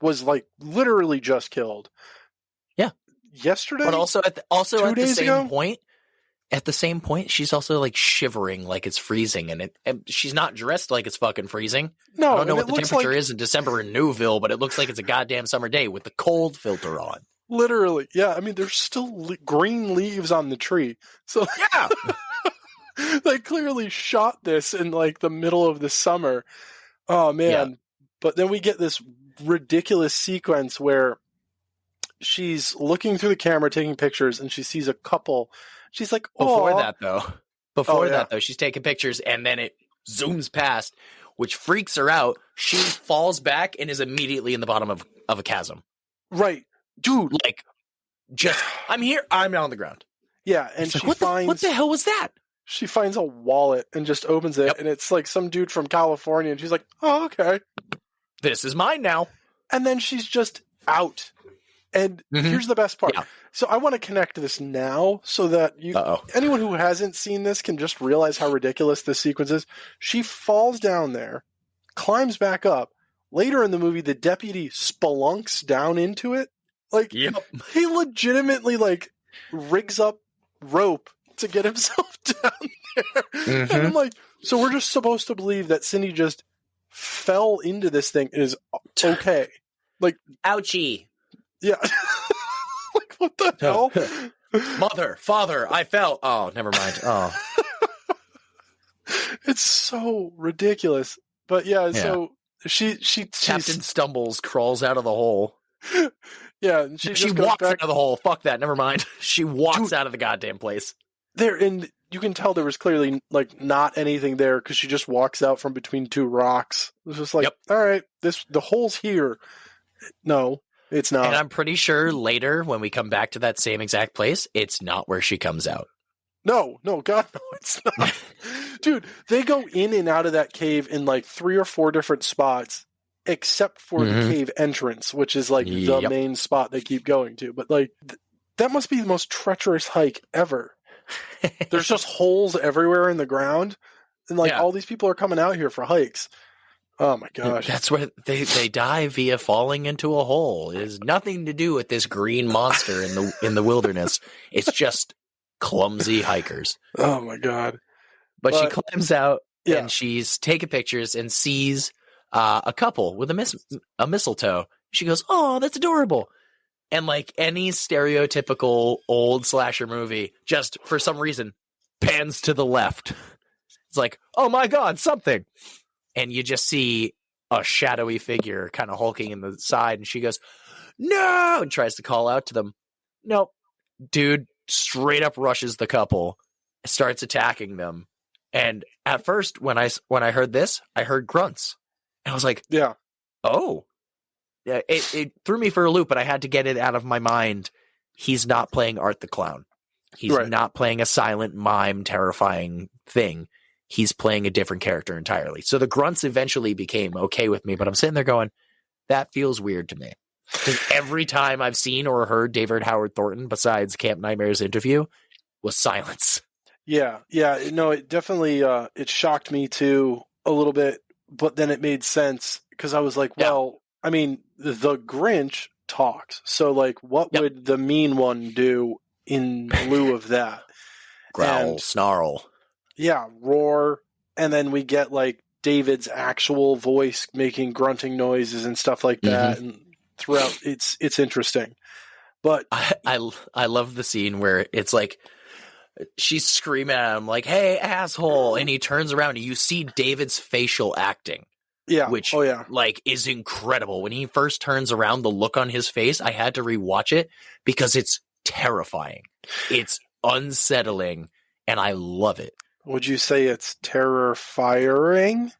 was like literally just killed. Yeah. Yesterday? But also at the same point, she's also like shivering like it's freezing, and she's not dressed like it's fucking freezing. No, I don't know what the temperature is in December in Newville, but it looks like it's a goddamn summer day with the cold filter on. Literally, yeah. I mean, there's still green leaves on the tree, so yeah, they clearly shot this in like the middle of the summer. Oh man! Yeah. But then we get this ridiculous sequence where she's looking through the camera, taking pictures, and she sees a couple. She's like, Before that, though, she's taking pictures, and then it zooms past, which freaks her out. She falls back and is immediately in the bottom of a chasm. Right. Dude. Like, just, I'm here, I'm on the ground. Yeah, and she finds... What the hell was that? She finds a wallet and just opens it, and it's like some dude from California, and she's like, oh, okay. This is mine now. And then she's just out. And here's the best part. Yeah. So I want to connect this now so that anyone who hasn't seen this can just realize how ridiculous this sequence is. She falls down there, climbs back up. Later in the movie, the deputy spelunks down into it. Like, he legitimately, like, rigs up rope to get himself down there. And I'm like, so we're just supposed to believe that Cindy just fell into this thing and is okay. Like, ouchie. Yeah. Like, what the hell? Mother, father, I fell. Oh, never mind. Oh. It's so ridiculous. But yeah, so she Captain stumbles, crawls out of the hole. Yeah, and she walks out of the hole. Fuck that, never mind. She walks out of the goddamn place. And you can tell there was clearly like not anything there because she just walks out from between two rocks. It was just like, all right, the hole's here. No. It's not. And I'm pretty sure later, when we come back to that same exact place, it's not where she comes out. No, God, no, it's not. Dude, they go in and out of that cave in like 3 or 4 different spots, except for the cave entrance, which is like the main spot they keep going to. But like, that must be the most treacherous hike ever. There's just holes everywhere in the ground. And like all these people are coming out here for hikes. Oh my gosh. That's where they die via falling into a hole. It has nothing to do with this green monster in the wilderness. It's just clumsy hikers. Oh my god. But she climbs out and she's taking pictures and sees a couple with a mistletoe She goes, "Oh, that's adorable." And like any stereotypical old slasher movie, just for some reason, pans to the left. It's like, oh my God, something. And you just see a shadowy figure kind of hulking in the side. And she goes, "No," and tries to call out to them. Nope. Dude straight up rushes the couple, starts attacking them. And at first, when I heard this, I heard grunts. And I was like, yeah. Oh. Yeah, it threw me for a loop, but I had to get it out of my mind. He's not playing Art the Clown. He's not playing a silent mime terrifying thing. He's playing a different character entirely. So the grunts eventually became okay with me, but I'm sitting there going, that feels weird to me. Because every time I've seen or heard David Howard Thornton, besides Camp Nightmare's interview, was silence. Yeah. No, it definitely it shocked me too a little bit, but then it made sense because I was like, well, I mean, the Grinch talks. So, like, what would the mean one do in lieu of that? Growl, snarl. Yeah, roar. And then we get, like, David's actual voice making grunting noises and stuff like that. And throughout, it's interesting. But I love the scene where it's like, she's screaming at him, like, "Hey, asshole." And he turns around and you see David's facial acting. Yeah. Which, like, is incredible. When he first turns around, the look on his face, I had to rewatch it because it's terrifying. It's unsettling, and I love it. Would you say it's terror-firing?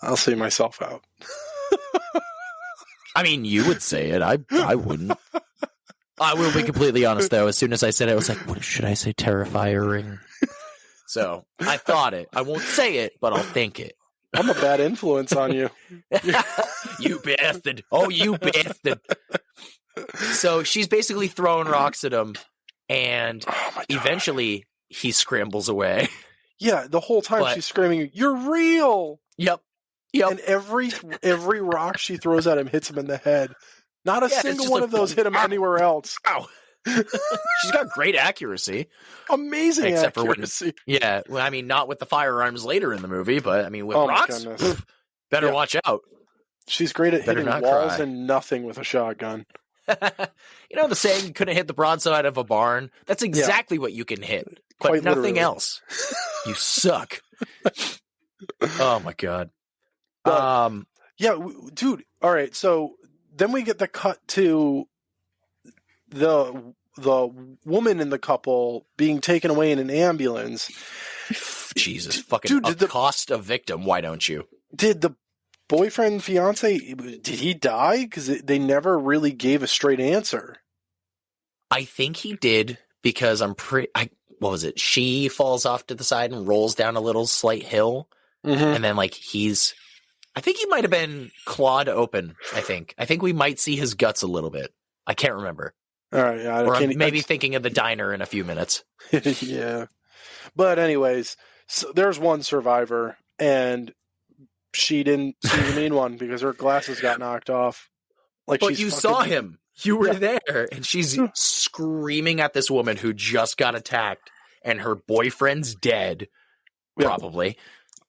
I'll see myself out. I mean, you would say it. I wouldn't. I will be completely honest, though. As soon as I said it, I was like, what should I say? Terrifying? So, I thought it. I won't say it, but I'll think it. I'm a bad influence on you. You bastard. Oh, you bastard. So she's basically throwing rocks at him, and eventually he scrambles away. Yeah, the whole time she's screaming, "You're real!" Yep. And every rock she throws at him hits him in the head. Not a single one of those hit him anywhere else. Ow. She's got great accuracy. Amazing accuracy. I mean, not with the firearms later in the movie, but I mean, with rocks, better watch out. She's great at hitting walls and nothing with a shotgun. You know the saying, you couldn't hit the broadside of a barn? That's exactly what you can hit, but quite nothing literally. else. You suck. Oh, my God. Dude. All right, so then we get the cut to the woman in the couple being taken away in an ambulance. Jesus, fucking cost a victim, why don't you? Did the boyfriend, fiance, did he die? Because they never really gave a straight answer. I think he did because what was it? She falls off to the side and rolls down a little slight hill. And then like I think he might have been clawed open, I think. I think we might see his guts a little bit. I can't remember. All right, yeah. Or I'm maybe thinking of the diner in a few minutes. Yeah. But anyways, so there's one survivor, and she didn't see the mean one because her glasses got knocked off. But you saw him. You were there, and she's screaming at this woman who just got attacked, and her boyfriend's dead, probably.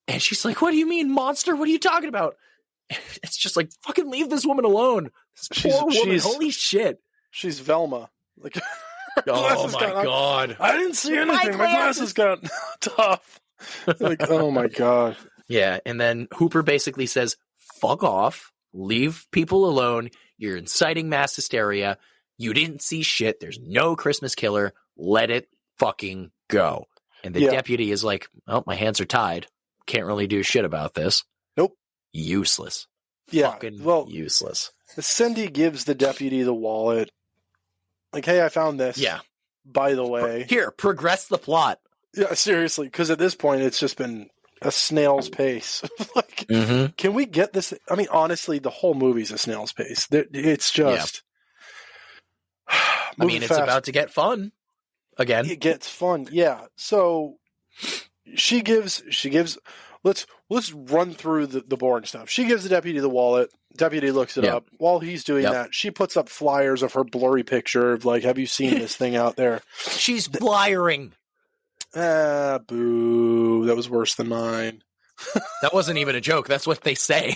And she's like, "What do you mean, monster? What are you talking about?" It's just like, fucking leave this woman alone. This poor woman. Holy shit. She's Velma. Like, oh my God. I didn't see anything. My glasses got tough. Like, oh my God. Yeah. And then Hooper basically says, fuck off. Leave people alone. You're inciting mass hysteria. You didn't see shit. There's no Christmas killer. Let it fucking go. And the deputy is like, well, my hands are tied. Can't really do shit about this. Nope. Useless. Yeah. Fucking useless. Cindy gives the deputy the wallet. Like, hey, I found this. Yeah. By the way. Here, progress the plot. Yeah, seriously. Because at this point, it's just been a snail's pace. Like, can we get this? I mean, honestly, the whole movie's a snail's pace. It's just. Yeah. I mean, it's about to get fun. Again. It gets fun. Yeah. So she gives. Let's run through the boring stuff. She gives the deputy the wallet. Deputy looks it up. While he's doing that, she puts up flyers of her blurry picture of like, have you seen this thing out there? She's flyering. Boo. That was worse than mine. That wasn't even a joke. That's what they say.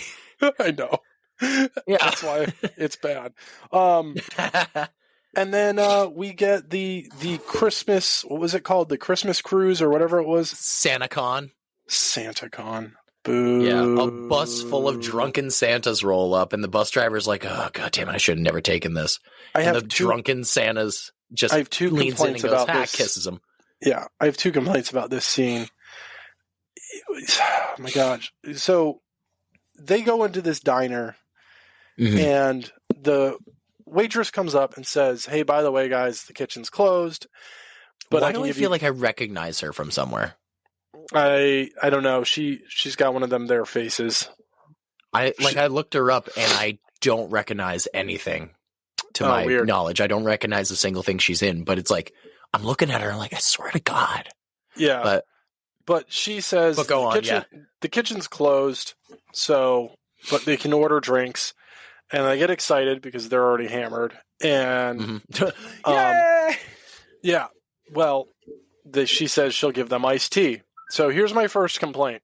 I know. Yeah. That's why it's bad. And then we get the Christmas, what was it called? The Christmas cruise or whatever it was? SantaCon. SantaCon. Boo. Yeah, a bus full of drunken Santas roll up, and the bus driver's like, "Oh, God damn it, I should have never taken this." Drunken Santas just leans in and goes, kisses him. Yeah, I have 2 complaints about this scene. Oh my gosh. So they go into this diner, and the waitress comes up and says, "Hey, by the way, guys, the kitchen's closed." But why do I feel like I recognize her from somewhere? I don't know. She's got one of them there faces. I looked her up and I don't recognize anything to my knowledge. I don't recognize a single thing she's in, but it's like I'm looking at her and like, I swear to God. Yeah. But she says the kitchen's closed, but they can order drinks, and I get excited because they're already hammered. And yeah. Well, she says she'll give them iced tea. So here's my first complaint.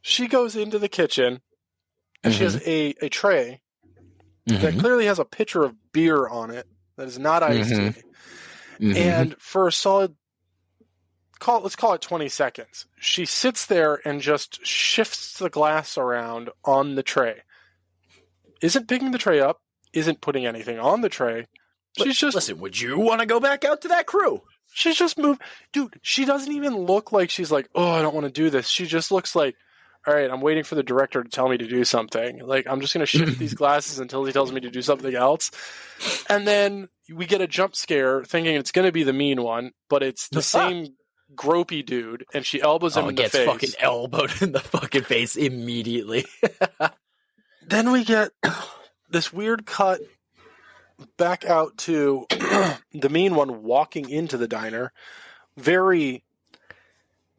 She goes into the kitchen, and she has a tray that clearly has a pitcher of beer on it that is not iced tea. And for a solid, let's call it 20 seconds, she sits there and just shifts the glass around on the tray. Isn't picking the tray up, isn't putting anything on the tray. She's just... Listen, would you want to go back out to that crew? She's just moved. Dude, she doesn't even look like she's like, oh, I don't want to do this. She just looks like, all right, I'm waiting for the director to tell me to do something. Like, I'm just going to shift these glasses until he tells me to do something else. And then we get a jump scare thinking it's going to be the mean one, but it's the same gropey dude, and she elbows him in the face. Gets fucking elbowed in the fucking face immediately. Then we get this weird cut back out to the mean one walking into the diner, very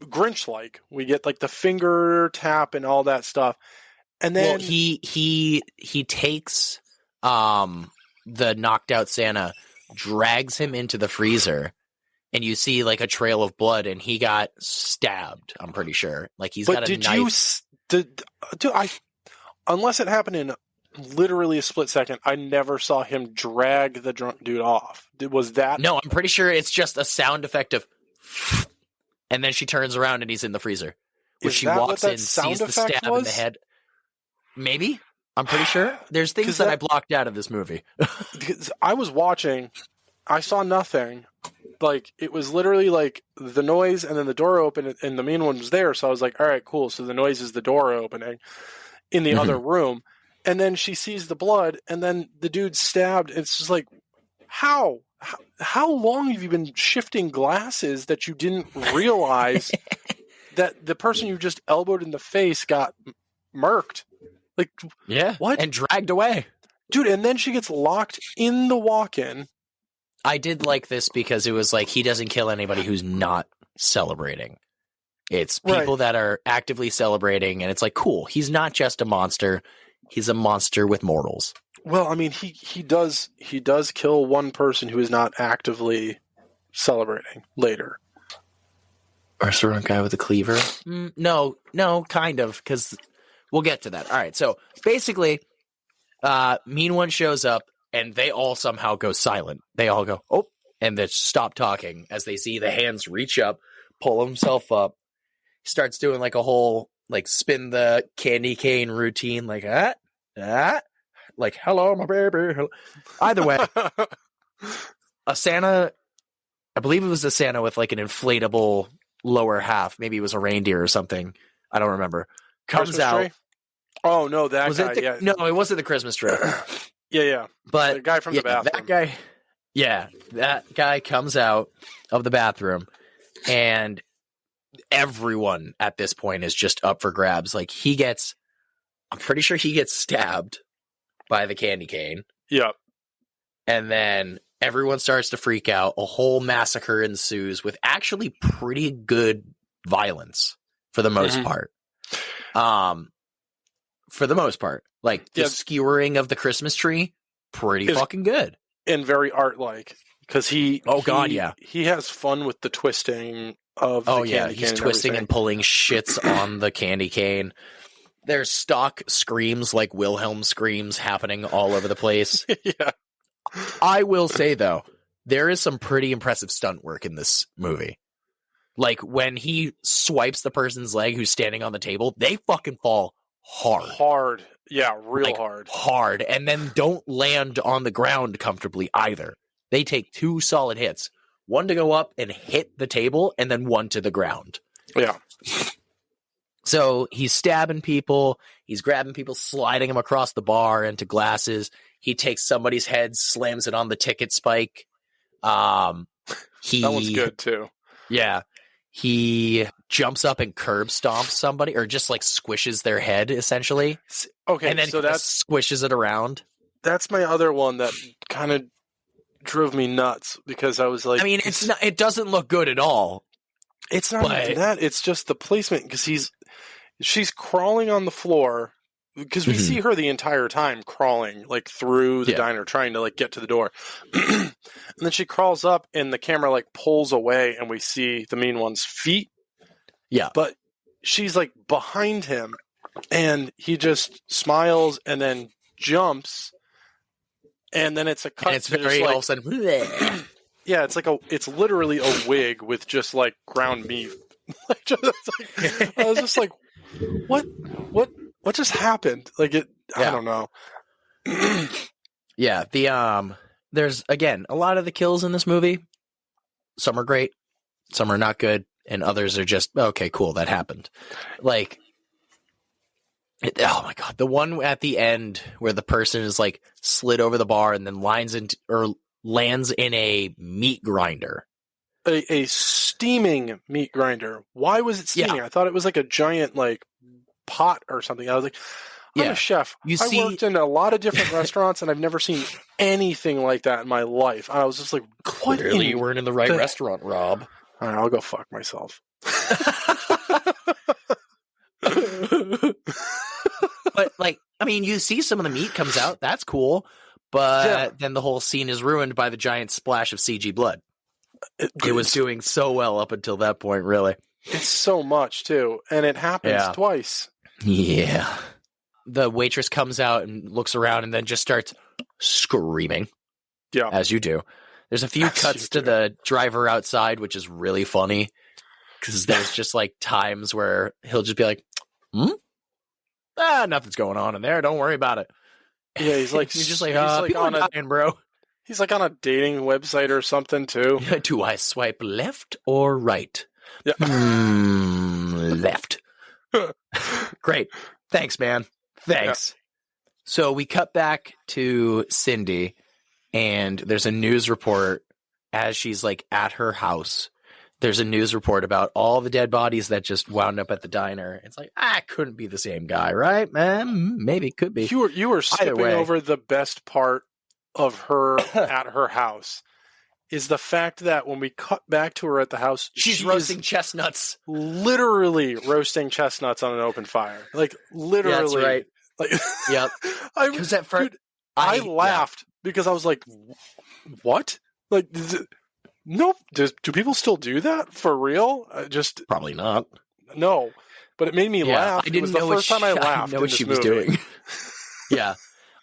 Grinch-like. We get like the finger tap and all that stuff, and then he takes the knocked out Santa, drags him into the freezer, and you see like a trail of blood, and he got stabbed. I'm pretty sure, like he's got a knife. Unless it happened in literally a split second, I never saw him drag the drunk dude off. Was that? No, I'm pretty sure it's just a sound effect of, and then she turns around and he's in the freezer. When she walks in, sees the stab in the head. Maybe? I'm pretty sure. There's things that I blocked out of this movie. Because I was watching, I saw nothing. Like, it was literally like the noise and then the door opened and the mean one was there. So I was like, all right, cool. So the noise is the door opening in the other room. And then she sees the blood, and then the dude's stabbed. It's just like, how long have you been shifting glasses that you didn't realize that the person you just elbowed in the face got murked? Like, what? And dragged away. Dude, and then she gets locked in the walk-in. I did like this because it was like, he doesn't kill anybody who's not celebrating. It's people that are actively celebrating, and it's like, cool, he's not just a monster. He's a monster with morals. Well, I mean, he does kill one person who is not actively celebrating later. Restaurant guy with a cleaver? No, kind of, because we'll get to that. All right, so basically, Mean One shows up, and they all somehow go silent. They all go, oh, and they stop talking as they see the hands reach up, pull himself up. He starts doing like a whole, like, spin the candy cane routine, like, like, hello, my baby. Hello. Either way, a Santa, I believe it was a Santa with like an inflatable lower half. Maybe it was a reindeer or something. I don't remember. Comes Christmas out. Tree? Oh, no, that was guy. It no, it wasn't the Christmas tree. Yeah. But the guy from the bathroom. That guy comes out of the bathroom, and everyone at this point is just up for grabs. Like, I'm pretty sure he gets stabbed by the candy cane. Yep. And then everyone starts to freak out. A whole massacre ensues with actually pretty good violence for the most part. For the most part. Like, the skewering of the Christmas tree, pretty fucking good. And very art-like. Because he has fun with the twisting of the candy cane. He's twisting and pulling shits on the candy cane. There's stock screams like Wilhelm screams happening all over the place. Yeah. I will say, though, there is some pretty impressive stunt work in this movie. Like, when he swipes the person's leg who's standing on the table, they fucking fall hard. Hard. Yeah, real hard. Hard. And then don't land on the ground comfortably either. They take 2 solid hits. One to go up and hit the table, and then one to the ground. Yeah. So he's stabbing people. He's grabbing people, sliding them across the bar into glasses. He takes somebody's head, slams it on the ticket spike. That one's good, too. Yeah. He jumps up and curb stomps somebody, or just like squishes their head, essentially. Okay, and then so that's squishes it around. That's my other one that kind of drove me nuts, because I was like, I mean, it doesn't look good at all. It's not even that. It's just the placement, because she's crawling on the floor, because we see her the entire time crawling like through the diner, trying to like get to the door. And then she crawls up and the camera like pulls away and we see the mean one's feet. Yeah. But she's like behind him and he just smiles and then jumps. And then it's a cut. And it's very all of a sudden. Yeah, it's literally a wig with just like ground meat. I was just like, what just happened? Like I don't know. Yeah, there's again a lot of the kills in this movie. Some are great, some are not good, and others are just okay, cool, that happened. Like, oh my god, the one at the end where the person is like slid over the bar and then lands in a meat grinder. A steaming meat grinder. Why was it steaming? Yeah. I thought it was like a giant like pot or something. I was like, I'm a chef. I worked in a lot of different restaurants and I've never seen anything like that in my life. And I was just like, clearly you weren't in the right restaurant, Rob. All right, I'll go fuck myself. But like, I mean, you see some of the meat comes out. That's cool. But then the whole scene is ruined by the giant splash of CG blood. It was doing so well up until that point, really. It's so much, too. And it happens twice. Yeah. The waitress comes out and looks around and then just starts screaming. Yeah. As you do. There's a few cuts to the driver outside, which is really funny. Because there's just like times where he'll just be like, nothing's going on in there. Don't worry about it. Yeah, he's like, he's just like, people are dying, bro. He's like on a dating website or something too. Do I swipe left or right? Yeah. Left. Great. Thanks, man. Thanks. Yeah. So we cut back to Cindy, and there's a news report as she's like at her house. There's a news report about all the dead bodies that just wound up at the diner. It's like, couldn't be the same guy, right, man? Maybe it could be. You were skipping over the best part of her at her house. Is the fact that when we cut back to her at the house, she's roasting chestnuts. Literally roasting chestnuts on an open fire. Like, literally. That's right. Like, yep. Because at first, I laughed because I was like, what? Like, nope. Do people still do that for real? Probably not. No, but it made me laugh. I didn't know the first time I laughed. I didn't know what she was doing. Yeah,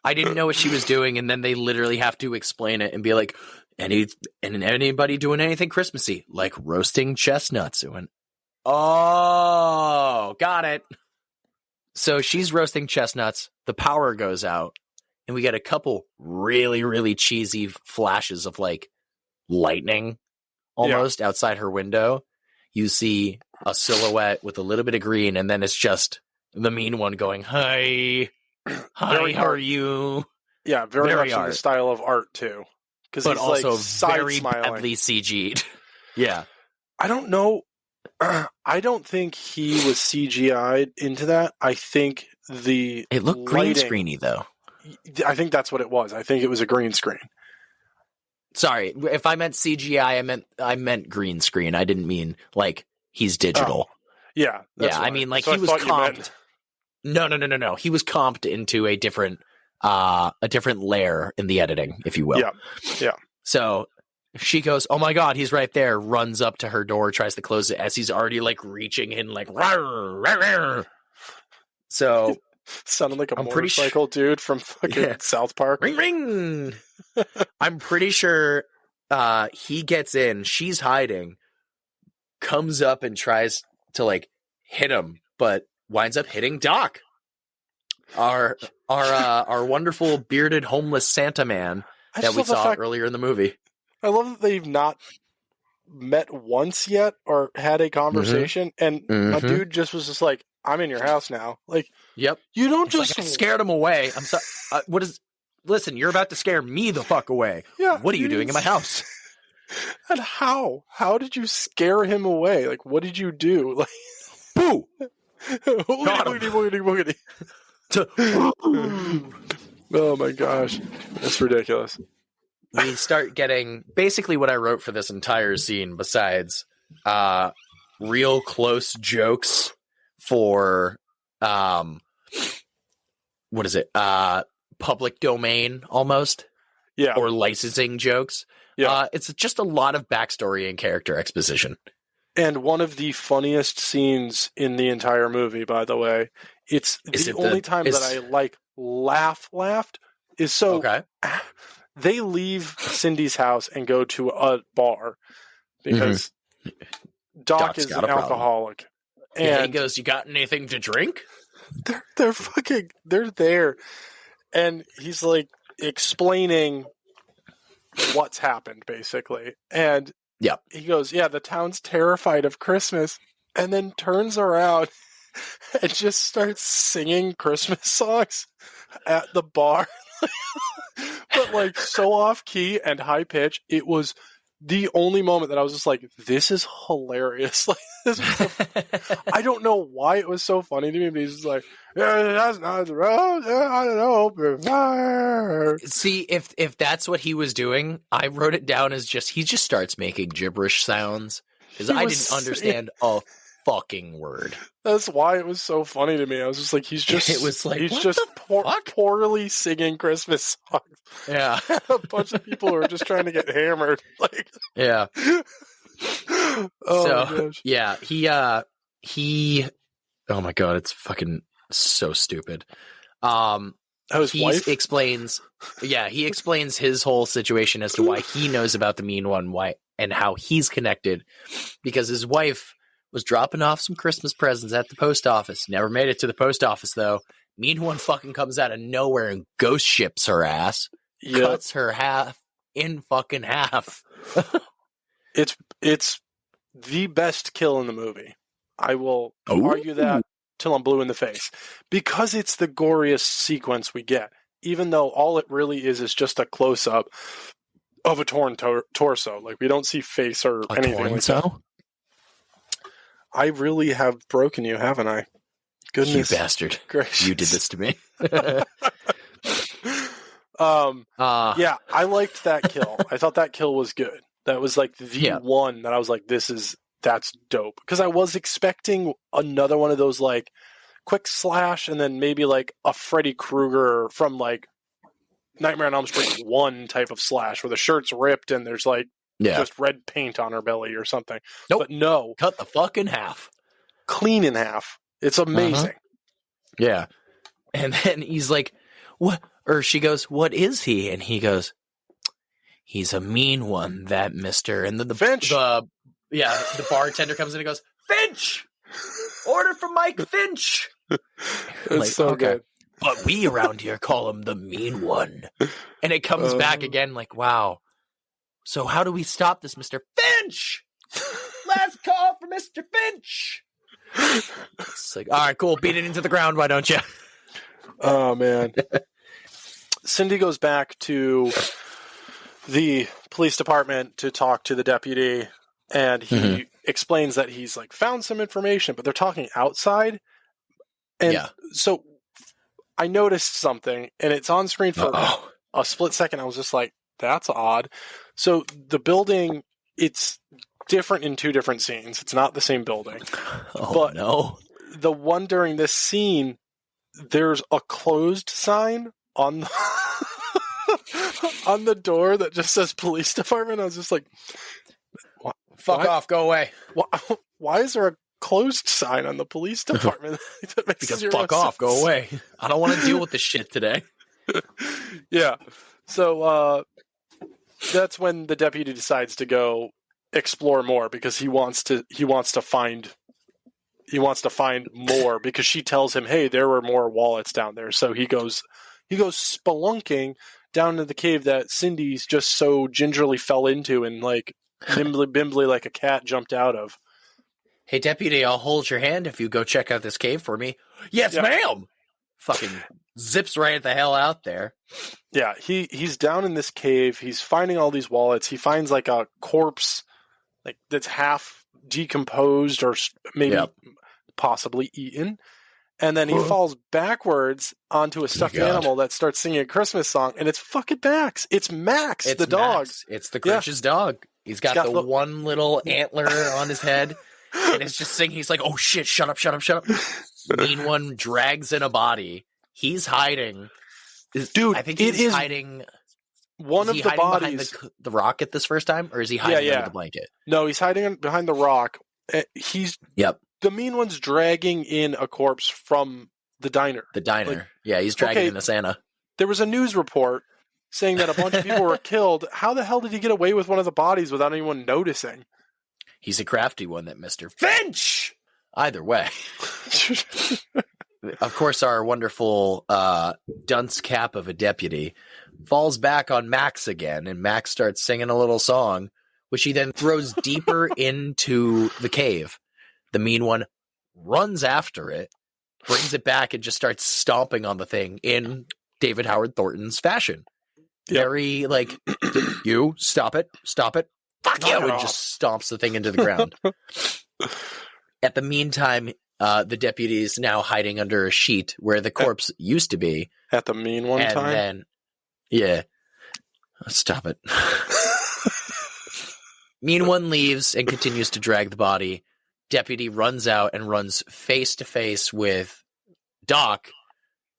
I didn't know what she was doing, and then they literally have to explain it and be like, anybody doing anything Christmassy, like roasting chestnuts? It went, oh, got it. So she's roasting chestnuts. The power goes out, and we get a couple really, really cheesy flashes of like lightning almost outside her window. You see a silhouette with a little bit of green, and then it's just the mean one going, hi, how are you? Yeah, very much in the style of art too. But he's also like very badly CG'd. Yeah. I don't know. I don't think he was CGI'd into that. I think it looked green screeny though. I think that's what it was. I think it was a green screen. Sorry, if I meant CGI, I meant green screen. I didn't mean like he's digital. Oh, yeah. I mean like he was comped. No. He was comped into a different layer in the editing, if you will. Yeah. So she goes, oh my God, he's right there, runs up to her door, tries to close it as he's already like reaching in like, rawr, rawr, rawr. So sounded like a motorcycle dude from fucking South Park. Ring ring. I'm pretty sure he gets in, she's hiding, comes up and tries to like hit him, but winds up hitting Doc. Our wonderful bearded homeless Santa man that we saw earlier in the movie. I love that they've not met once yet or had a conversation, and my dude just was just like, I'm in your house now. Like, yep. You don't it's just like, I scared him away. I'm sorry. Listen, you're about to scare me the fuck away. Yeah, what are you doing in my house? And how? How did you scare him away? Like, what did you do? Like, boo! Boogity. Oh my gosh. That's ridiculous. We start getting basically what I wrote for this entire scene, besides real close jokes for what is it? Public domain almost. Yeah. Or licensing jokes. Yeah. It's just a lot of backstory and character exposition. And one of the funniest scenes in the entire movie, by the way. It's the only time that I like laughed is so okay. They leave Cindy's house and go to a bar because Doc is an alcoholic. And he goes, "You got anything to drink?" They're there. And he's like explaining what's happened, basically. And he goes, "Yeah, the town's terrified of Christmas," and then turns around and just starts singing Christmas songs at the bar. But like so off key and high pitch. It was the only moment that I was just like, this is hilarious. Like, this was I don't know why it was so funny to me, but he's just like, yeah, that's not the road. I don't know. See, if that's what he was doing, I wrote it down as he just starts making gibberish sounds because I didn't understand a fucking word. That's why it was so funny to me. I was just like, he's just poorly singing Christmas songs. Yeah. A bunch of people are just trying to get hammered. Like, yeah. Gosh. Yeah, he oh my god, it's fucking so stupid. He explains his whole situation as to why he knows about the mean one, why and how he's connected, because his wife was dropping off some Christmas presents at the post office. Never made it to the post office, though. Mean one fucking comes out of nowhere and ghost ships her ass. Yep. Cuts her in fucking half. It's the best kill in the movie. I will argue that till I'm blue in the face. Because it's the goriest sequence we get. Even though all it really is just a close-up of a torn torso. Like, we don't see face or anything like that. I really have broken you, haven't I? Goodness. You bastard. Gracious. You did this to me. Yeah, I liked that kill. I thought that kill was good. That was like the one that I was like, that's dope. Because I was expecting another one of those like quick slash and then maybe like a Freddy Krueger from like Nightmare on Elm Street 1 type of slash where the shirt's ripped and there's like just red paint on her belly or something. Nope. But no. Cut the fuck in half. Clean in half. It's amazing. Yeah. And then he's like, what? Or she goes, what is he? And he goes, he's a mean one, that mister. And then the Finch. The bartender comes in and goes, Finch! Order from Mike Finch! It's so good. But we around here call him the mean one. And it comes back again like, wow. So how do we stop this, Mr. Finch? Last call for Mr. Finch. It's like, all right, cool. Beat it into the ground, why don't you? Oh, man. Cindy goes back to the police department to talk to the deputy, and he explains that he's like found some information, but they're talking outside. And so I noticed something, and it's on screen for a split second. I was just like, that's odd. So the building, it's different in two different scenes. It's not the same building. But no. The one during this scene, there's a closed sign on the on the door that just says police department. I was just like, fuck off, go away. Why is there a closed sign on the police department. Because fuck off, go away. I don't want to deal with this shit today. Yeah. So that's when the deputy decides to go explore more because he wants to find more because she tells him, hey, there were more wallets down there. So he goes spelunking down to the cave that Cindy's just so gingerly fell into and like bimbly like a cat jumped out of. Hey, deputy, I'll hold your hand if you go check out this cave for me. Yes, ma'am! Fucking zips right the hell out there. Yeah, he's down in this cave. He's finding all these wallets. He finds like a corpse like that's half decomposed or maybe possibly eaten. And then he falls backwards onto a stuffed animal that starts singing a Christmas song, and it's fucking Max. It's Max, the dog. It's the Grinch's dog. He's got the one little antler on his head, and it's just singing. He's like, oh shit, shut up. Mean One drags in a body. He's hiding. Dude, I think he's hiding. One of the bodies. Behind the rock at this first time, or is he hiding under the blanket? No, he's hiding behind the rock. The Mean One's dragging in a corpse from the diner. He's dragging in a Santa. There was a news report saying that a bunch of people were killed. How the hell did he get away with one of the bodies without anyone noticing? He's a crafty one, that Mr. Finch! Either way. Of course, our wonderful dunce cap of a deputy falls back on Max again, and Max starts singing a little song, which he then throws deeper into the cave. The Mean One runs after it, brings it back, and just starts stomping on the thing in David Howard Thornton's fashion. Yep. Very like, you, stop it, fuck you, and just stomps the thing into the ground. At the meantime, the deputy is now hiding under a sheet where the corpse used to be. At the Mean One time? Then, stop it. Mean One leaves and continues to drag the body. Deputy runs out and runs face to face with Doc,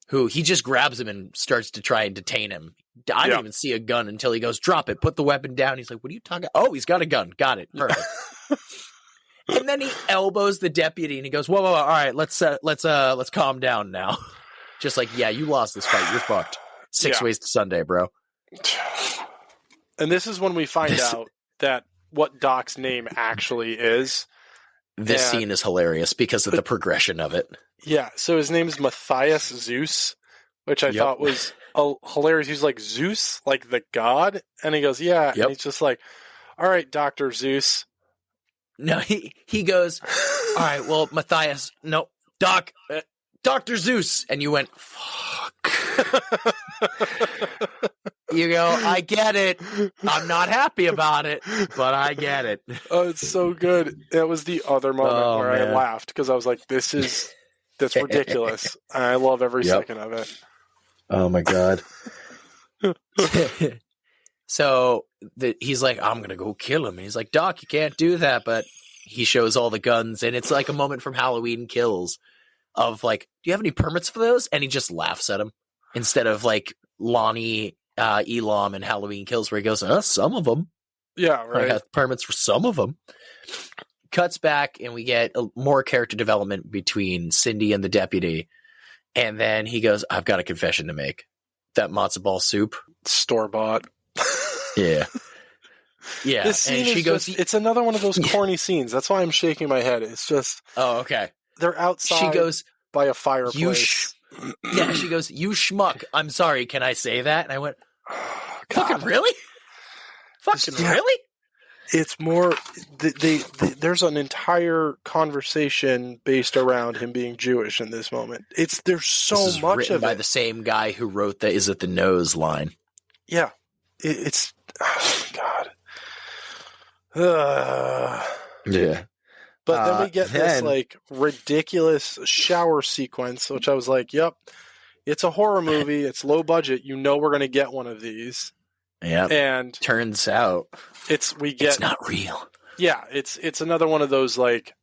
who he just grabs him and starts to try and detain him. I didn't even see a gun until he goes, drop it, put the weapon down. He's like, what are you talking about? Oh, he's got a gun. Got it. Perfect. And then he elbows the deputy and he goes, whoa, all right, let's calm down now. Just like, yeah, you lost this fight. You're fucked. 6 ways to Sunday, bro. And this is when we find out that what Doc's name actually is. This scene is hilarious because of the progression of it. Yeah, so his name is Matthias Zeus, which I thought was hilarious. He's like, Zeus? Like the god? And he goes, yeah. And he's just like, all right, Dr. Zeus. No, he goes, all right, well, Matthias, no, Doc, Dr. Zeus. And you went, fuck. You go, I get it. I'm not happy about it, but I get it. Oh, it's so good. It was the other moment where I laughed because I was like, that's ridiculous. I love every second of it. Oh my God. So he's like, I'm going to go kill him. And he's like, Doc, you can't do that. But he shows all the guns. And it's like a moment from Halloween Kills of like, do you have any permits for those? And he just laughs at him instead of like Lonnie Elam and Halloween Kills where he goes, some of them. Yeah, right. I got permits for some of them. Cuts back and we get more character development between Cindy and the deputy. And then he goes, I've got a confession to make. That matzo ball soup. Store-bought. Yeah. Yeah. This scene and she goes, it's another one of those corny scenes. That's why I'm shaking my head. It's just. Oh, okay. They're outside she goes, by a fireplace. Yeah, she goes, you schmuck. I'm sorry. Can I say that? And I went, fucking really? Fucking really? It's more, there's an entire conversation based around him being Jewish in this moment. There's so this is much written of it. By the same guy who wrote the "Is it the nose" line. Yeah, it's oh my God. Yeah. But then we get this like ridiculous shower sequence, which I was like, "Yep, it's a horror movie. It's low budget. You know, we're going to get one of these." Yeah, and turns out it's not real. Yeah, it's another one of those like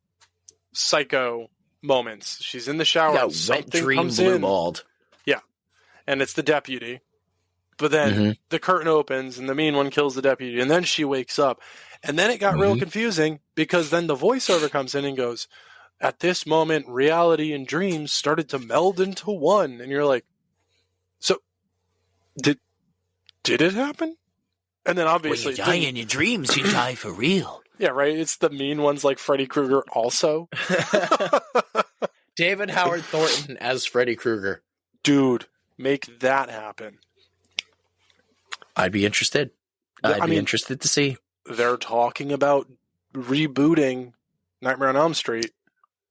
psycho moments. She's in the shower, and something comes in. Balled. Yeah, and it's the deputy. But then the curtain opens, and the Mean One kills the deputy, and then she wakes up, and then it got real confusing because then the voiceover comes in and goes, at this moment, reality and dreams started to meld into one. And you're like, so did it happen? And then obviously, when you die in your dreams, you die for real. Yeah, right. It's the mean ones like Freddy Krueger also. David Howard Thornton as Freddy Krueger. Dude, make that happen. I'd be interested. I'd be interested to see. They're talking about rebooting Nightmare on Elm Street.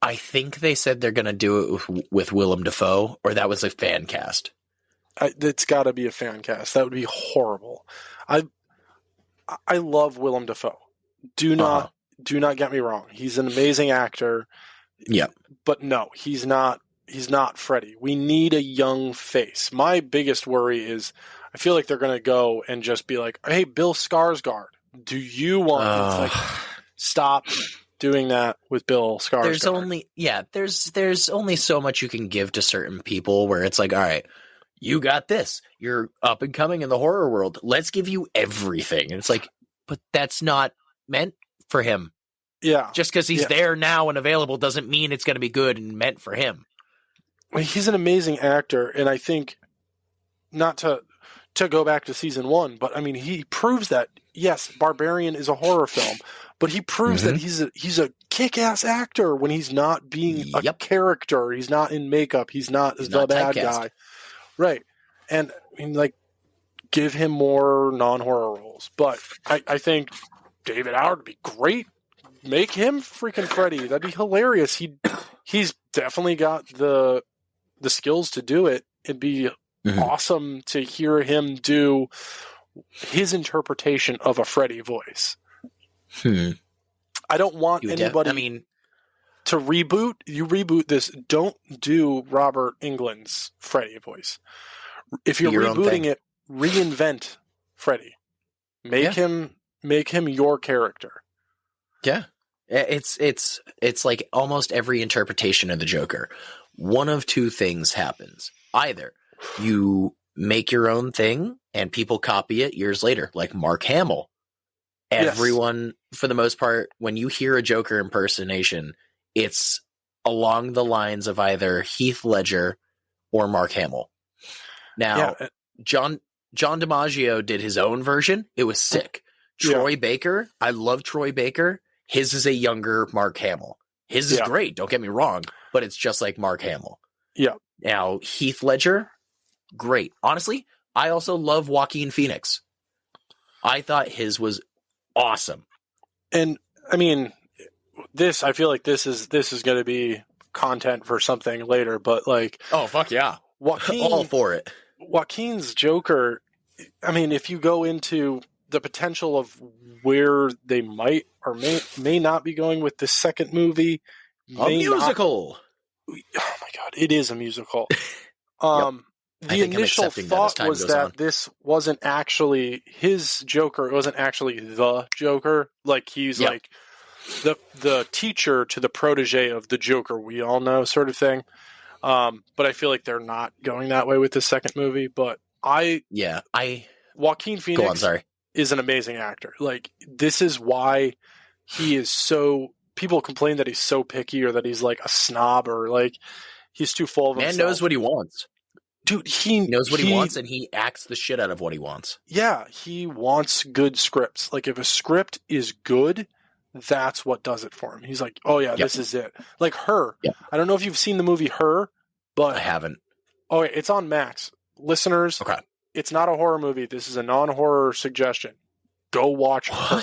I think they said they're going to do it with Willem Dafoe, or that was a fan cast. It's got to be a fan cast. That would be horrible. I love Willem Dafoe. Do not get me wrong. He's an amazing actor. Yeah. But no, he's not Freddy. We need a young face. My biggest worry is I feel like they're going to go and just be like, hey, Bill Skarsgård, do you want it's like, stop doing that with Bill Skarsgård. There's only so much you can give to certain people where it's like, all right, you got this. You're up and coming in the horror world. Let's give you everything. And it's like, but that's not meant for him. Yeah. Just because he's there now and available doesn't mean it's going to be good and meant for him. I mean, he's an amazing actor, and I think not to go back to season 1, but I mean, he proves that yes, Barbarian is a horror film, but he proves that he's a kick-ass actor when he's not being a character. He's not in makeup. He's not the bad guy. Right. And I mean, like, give him more non-horror roles. But I think David Howard would be great. Make him freaking Freddy. That'd be hilarious. He's definitely got the skills to do it. It'd be awesome to hear him do his interpretation of a Freddy voice. I don't want anybody to reboot. You reboot this. Don't do Robert Englund's Freddy voice. If you're rebooting it, reinvent Freddy. Make him your character. Yeah. It's like almost every interpretation of the Joker. One of two things happens. Either you make your own thing and people copy it years later, like Mark Hamill. Everyone, for the most part, when you hear a Joker impersonation, it's along the lines of either Heath Ledger or Mark Hamill. Now, John DiMaggio did his own version. It was sick. Troy Baker, I love Troy Baker. His is a younger Mark Hamill. His is great, don't get me wrong, but it's just like Mark Hamill. Yeah. Now, Heath Ledger, great. Honestly, I also love Joaquin Phoenix. I thought his was awesome. And I mean, I feel like this is going to be content for something later, but like, oh fuck yeah, all for it. Joaquin's Joker. I mean, if you go into the potential of where they might or may not be going with this second movie, a musical. Oh my god, it is a musical. The initial thought was that this wasn't actually his Joker. It wasn't actually the Joker. Like he's like the teacher to the protege of the Joker we all know, sort of thing. But I feel like they're not going that way with the second movie. But Joaquin Phoenix is an amazing actor. Like this is why he is so. People complain that he's so picky or that he's like a snob or like he's too full of himself. Man knows what he wants. Dude, he knows what he wants and he acts the shit out of what he wants. Yeah, he wants good scripts. Like if a script is good, that's what does it for him. He's like, oh yeah, this is it. Like Her. Yep. I don't know if you've seen the movie Her, but I haven't. Oh, it's on Max. Listeners, it's not a horror movie. This is a non-horror suggestion. Go watch Her.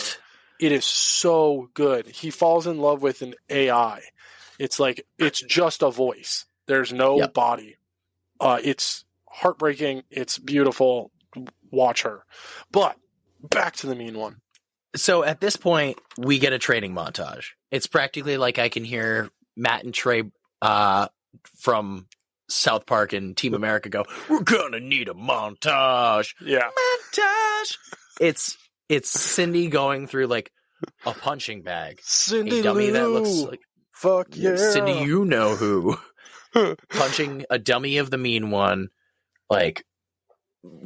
It is so good. He falls in love with an AI. It's like, it's just a voice. There's no body. It's heartbreaking. It's beautiful. Watch Her. But back to the mean one. So at this point, we get a training montage. It's practically like I can hear Matt and Trey from South Park and Team America go, we're gonna need a montage. Yeah. Montage. It's Cindy going through like a punching bag. Cindy a dummy Lou. That looks like fuck yeah. Cindy, you know who. Punching a dummy of the mean one, like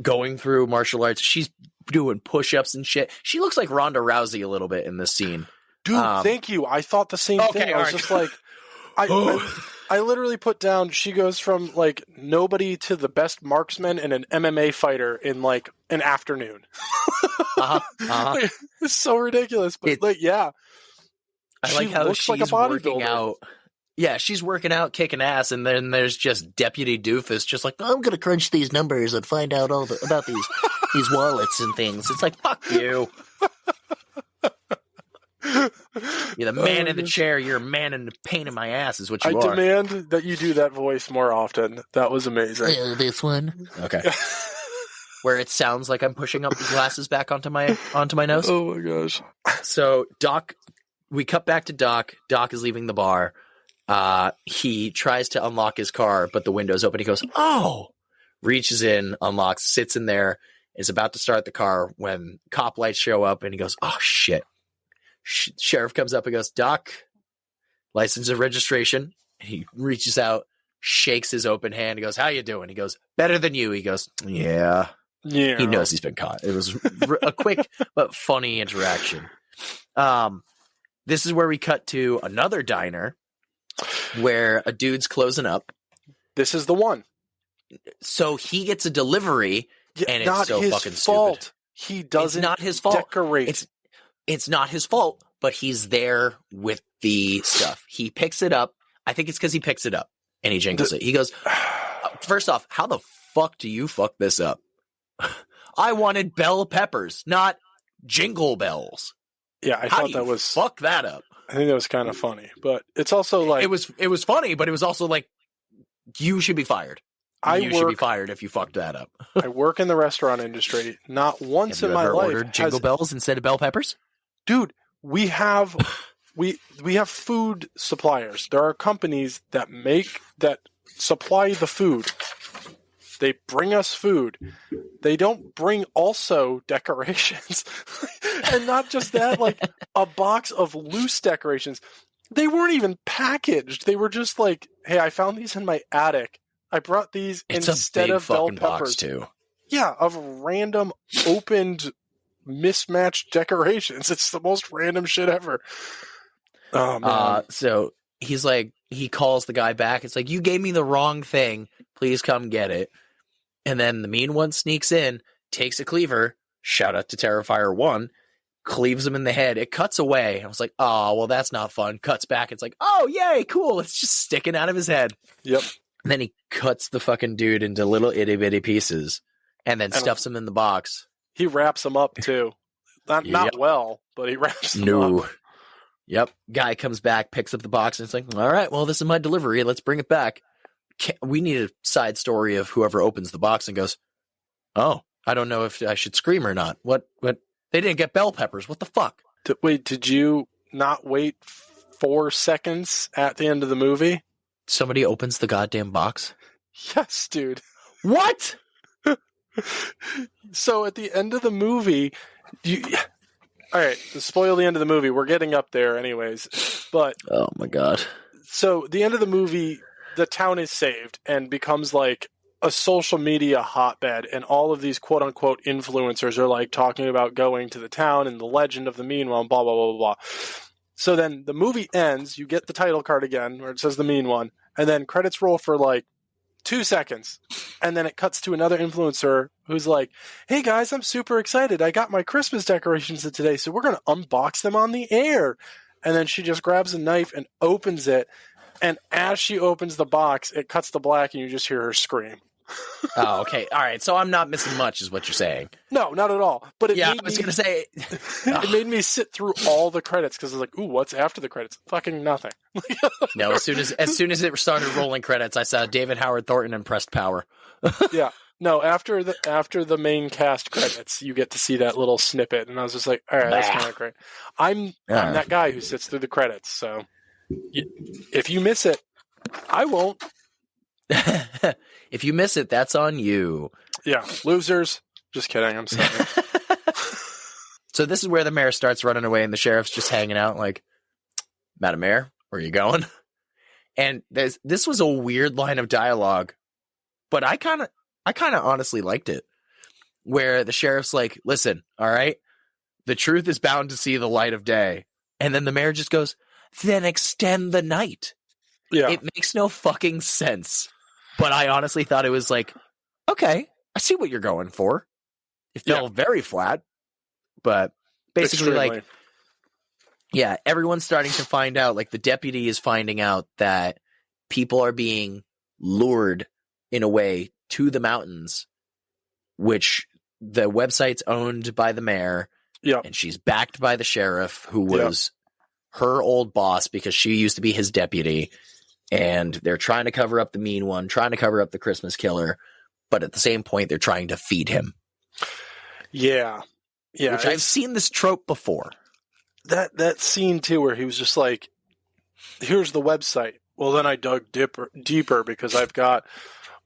going through martial arts. She's doing push-ups and shit. She looks like Ronda Rousey a little bit in this scene. Dude, thank you. I thought the same thing. I was just like, I literally put down, she goes from like nobody to the best marksman and an MMA fighter in like an afternoon. Like, it's so ridiculous, but I like how looks she's like a working bodybuilder. out. Yeah, she's working out, kicking ass, and then there's just Deputy Doofus, just like, I'm gonna crunch these numbers and find out about these wallets and things. It's like, fuck you. You're the man in the chair. You're a man in the pain in my ass is what you are. I demand that you do that voice more often. That was amazing. This one? Okay. Where it sounds like I'm pushing up the glasses back onto my nose. Oh my gosh. So we cut back to Doc. Doc is leaving the bar. He tries to unlock his car, but the window's open. He goes, oh! Reaches in, unlocks, sits in there, is about to start the car when cop lights show up, and he goes, oh shit. Sheriff comes up and goes, Doc, license and registration. He reaches out, shakes his open hand. He goes, how you doing? He goes, better than you. He goes, yeah. He knows he's been caught. It was a quick but funny interaction. This is where we cut to another diner where a dude's closing up. This is the one. So he gets a delivery, and it's so fucking fault. stupid. He doesn't It's not his fault. decorate. It's not his fault, but he's there with the stuff. He picks it up. I think it's because he picks it up and he jingles it. He goes, first off, how the fuck do you fuck this up? I wanted bell peppers, not jingle bells. Yeah, I thought that was fuck that up. I think that was kind of funny, but it's also like it was funny, but it was also like you should be fired. You should be fired if you fucked that up. I work in the restaurant industry. Not once in my life ordered jingle bells instead of bell peppers. Dude, we have food suppliers. There are companies that supply the food. They bring us food. They don't bring also decorations. And not just that, like a box of loose decorations. They weren't even packaged. They were just like, hey, I found these in my attic. I brought these instead of bell peppers. Box too. Yeah, of random opened mismatched decorations. It's the most random shit ever. Oh man. So he's like, he calls the guy back. It's like, you gave me the wrong thing. Please come get it. And then the mean one sneaks in, takes a cleaver. Shout out to Terrifier 1. Cleaves him in the head. It cuts away. I was like, oh, well, that's not fun. Cuts back. It's like, oh, yay, cool. It's just sticking out of his head. Yep. And then he cuts the fucking dude into little itty bitty pieces and then stuffs him in the box. He wraps him up too. Not well, but he wraps him up. Yep. Guy comes back, picks up the box, and it's like, all right, well, this is my delivery. Let's bring it back. We need a side story of whoever opens the box and goes, oh, I don't know if I should scream or not. What? They didn't get bell peppers. What the fuck? Wait, did you not wait 4 seconds at the end of the movie? Somebody opens the goddamn box? Yes, dude. What? So at the end of the movie, all right, to spoil the end of the movie. We're getting up there anyways. But oh my god. So the end of the movie, the town is saved and becomes like a social media hotbed, and all of these quote unquote influencers are like talking about going to the town and the legend of the mean one, blah blah blah blah blah. So then the movie ends, you get the title card again where it says the mean one, and then credits roll for like 2 seconds. And then it cuts to another influencer who's like, hey guys, I'm super excited. I got my Christmas decorations in today, so we're going to unbox them on the air. And then she just grabs a knife and opens it. And as she opens the box, it cuts to black and you just hear her scream. Oh, okay. All right. So I'm not missing much is what you're saying. No, not at all. But I was going to say... it made me sit through all the credits because I was like, ooh, what's after the credits? Fucking nothing. No, as soon as it started rolling credits, I saw David Howard Thornton and pressed power. Yeah. No, after the main cast credits, you get to see that little snippet. And I was just like, all right, that's kind of great. I'm that guy who sits through the credits. So if you miss it, I won't. If you miss it, that's on you. Yeah, losers. Just kidding. I'm sorry. So this is where the mayor starts running away, and the sheriff's just hanging out, like, Madam Mayor, where are you going? And this was a weird line of dialogue, but I kind of honestly liked it. Where the sheriff's like, "Listen, all right, the truth is bound to see the light of day," and then the mayor just goes, "Then extend the night." Yeah. It makes no fucking sense. But I honestly thought it was like, okay, I see what you're going for. It fell very flat, but basically like, yeah, everyone's starting to find out, like the deputy is finding out that people are being lured in a way to the mountains, which the website's owned by the mayor. Yeah. And she's backed by the sheriff, who was her old boss because she used to be his deputy. And they're trying to cover up the mean one, trying to cover up the Christmas killer. But at the same point, they're trying to feed him. Yeah. Yeah. Which I've seen this trope before. That scene, too, where he was just like, here's the website. Well, then I dug deeper because I've got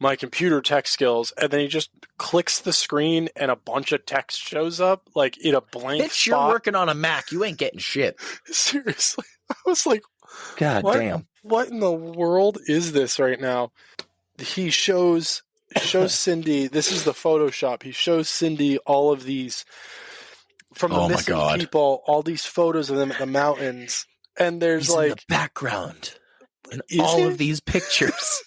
my computer tech skills. And then he just clicks the screen and a bunch of text shows up, like in a blank spot. You're working on a Mac. You ain't getting shit. Seriously. I was like, God damn. What in the world is this right now? He shows Cindy, this is the Photoshop. He shows Cindy all of these from the missing people, all these photos of them at the mountains. And there's in the background in all of these pictures.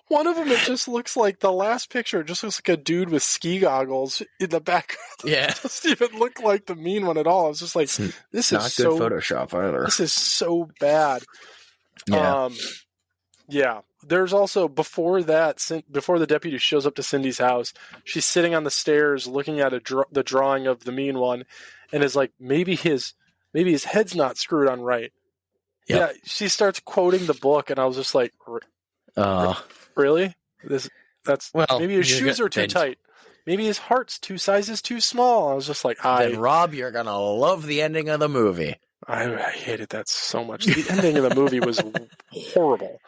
One of them, it just looks like the last picture. It just looks like a dude with ski goggles in the background. Yeah. It doesn't even look like the mean one at all. I was just like, this is not good Photoshop either. This is so bad. Yeah. Yeah. There's also, before the deputy shows up to Cindy's house, she's sitting on the stairs looking at the drawing of the mean one, and is like, maybe his head's not screwed on right. Yep. Yeah. She starts quoting the book, and I was just like, really? Maybe his shoes are too tight. Maybe his heart's 2 sizes too small. I was just like, then Rob, you're gonna love the ending of the movie. I hated that so much. The ending of the movie was horrible.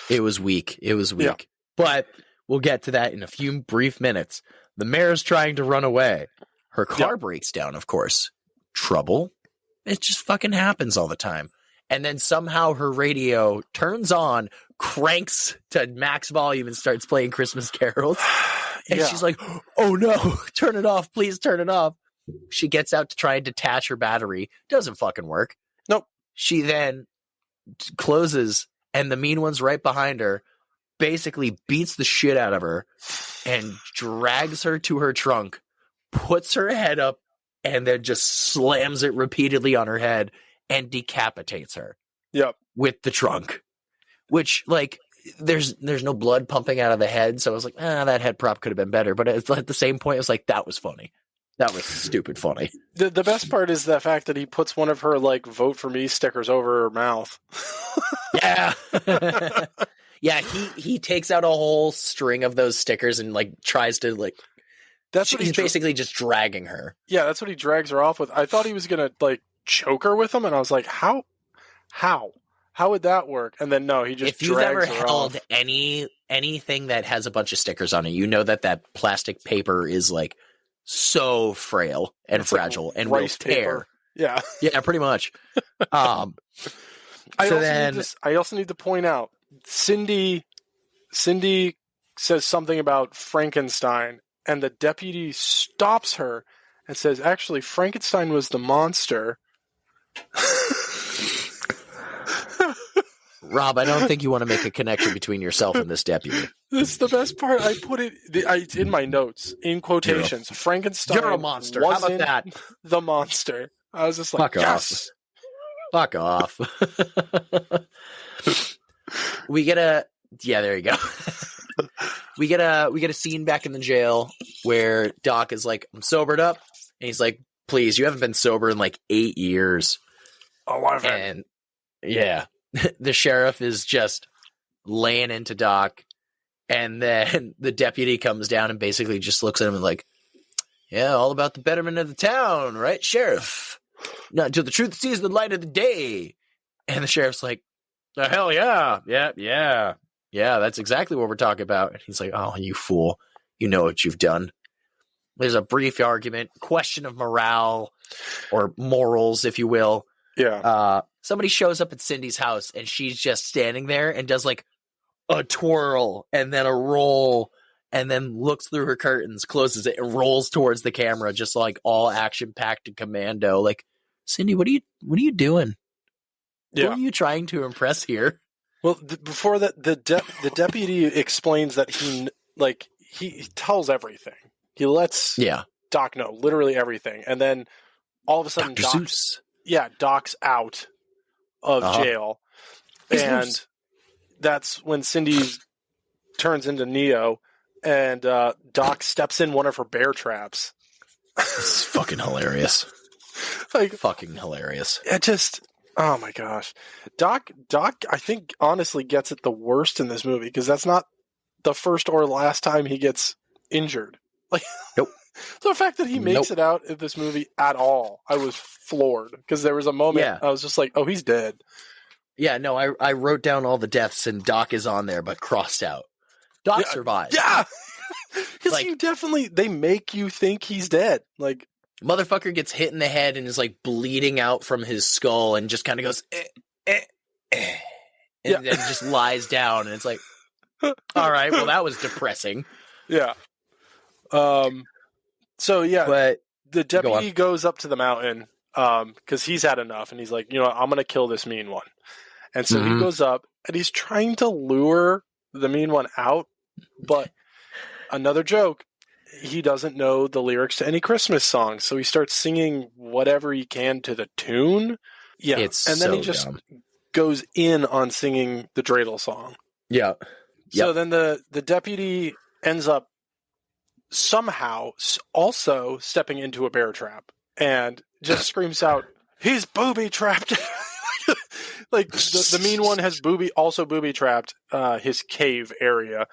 It was weak. Yeah. But we'll get to that in a few brief minutes. The mayor's trying to run away. Her car breaks down, of course. Trouble? It just fucking happens all the time. And then somehow her radio turns on, cranks to max volume, and starts playing Christmas carols. And she's like, oh no, turn it off. Please turn it off. She gets out to try and detach her battery. Doesn't fucking work. Nope. She then closes, and the mean one's right behind her, basically beats the shit out of her, and drags her to her trunk, puts her head up, and then just slams it repeatedly on her head and decapitates her. Yep. With the trunk. Which, like, there's no blood pumping out of the head, so I was like, that head prop could have been better. But at the same point, it was like, that was funny. That was stupid funny. The best part is the fact that he puts one of her, like, vote for me stickers over her mouth. Yeah. Yeah, he takes out a whole string of those stickers and, like, tries to, like... He's basically just dragging her. Yeah, that's what he drags her off with. I thought he was going to, like, choke her with them, and I was like, how? How would that work? And then, no, he just drags her off. If you've ever held anything that has a bunch of stickers on it, you know that plastic paper is, like, so frail and fragile and will tear. Yeah. Yeah, pretty much. I also need to point out, Cindy says something about Frankenstein, and the deputy stops her and says, actually, Frankenstein was the monster. Rob, I don't think you want to make a connection between yourself and this deputy. This is the best part. I put it in my notes, in quotations. Yeah. Frankenstein. You're a monster. How about that? The monster. I was just like, yes. Fuck off. We get a there you go. we get a scene back in the jail where Doc is like, I'm sobered up, and he's like, please, you haven't been sober in like 8 years. Oh, I've and yeah. The sheriff is just laying into Doc, and then the deputy comes down and basically just looks at him and like, yeah, all about the betterment of the town, right, Sheriff? Not until the truth sees the light of the day. And the sheriff's like, the hell yeah. Yeah, that's exactly what we're talking about. And he's like, oh, you fool. You know what you've done. There's a brief argument, question of morale or morals, if you will. Yeah. Somebody shows up at Cindy's house, and she's just standing there and does like a twirl and then a roll, and then looks through her curtains, closes it, and rolls towards the camera, just like all action packed and commando. Like, Cindy, what are you doing? Yeah. Who are you trying to impress here? Well, before that, the deputy explains that he tells everything. He lets Doc know literally everything, and then all of a sudden, Doc's out of jail, and that's when Cindy turns into Neo, and Doc steps in one of her bear traps. This is fucking hilarious. Fucking hilarious. It just, oh my gosh. Doc, I think, honestly gets it the worst in this movie, because that's not the first or last time he gets injured. Nope. So the fact that he makes it out of this movie at all, I was floored, because there was a moment I was just like, oh, he's dead. Yeah, no, I wrote down all the deaths, and Doc is on there, but crossed out. Doc survives. Yeah! Because they make you think he's dead. Motherfucker gets hit in the head and is bleeding out from his skull and just kind of goes, and then just lies down, and it's like, all right, well, that was depressing. Yeah. But the deputy goes up to the mountain because he's had enough, and he's like, I'm going to kill this mean one. And so he goes up, and he's trying to lure the mean one out, but another joke, he doesn't know the lyrics to any Christmas songs, so he starts singing whatever he can to the tune. Yeah, and then he just goes in on singing the dreidel song. Yeah. So then the deputy ends up somehow also stepping into a bear trap and just screams out, "He's booby trapped!" The mean one has also booby trapped his cave area,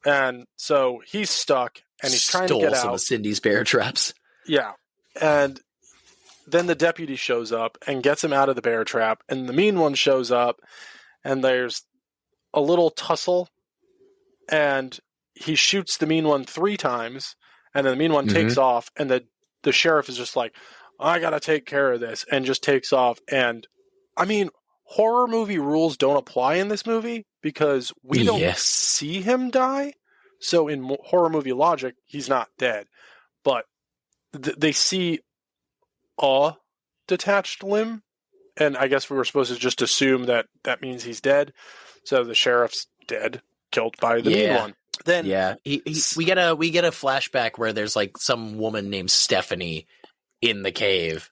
and so he's stuck and he's trying to get out. Stole some of Cindy's bear traps. Yeah, and then the deputy shows up and gets him out of the bear trap, and the mean one shows up, and there's a little tussle, and he shoots the mean one 3 times, and then the mean one takes off, and the sheriff is just like, I gotta take care of this, and just takes off. And I mean, horror movie rules don't apply in this movie, because we don't see him die. So in horror movie logic, he's not dead. But they see a detached limb, and I guess we were supposed to just assume that means he's dead. So the sheriff's dead, killed by the mean one. Then we get a flashback where there's some woman named Stephanie in the cave.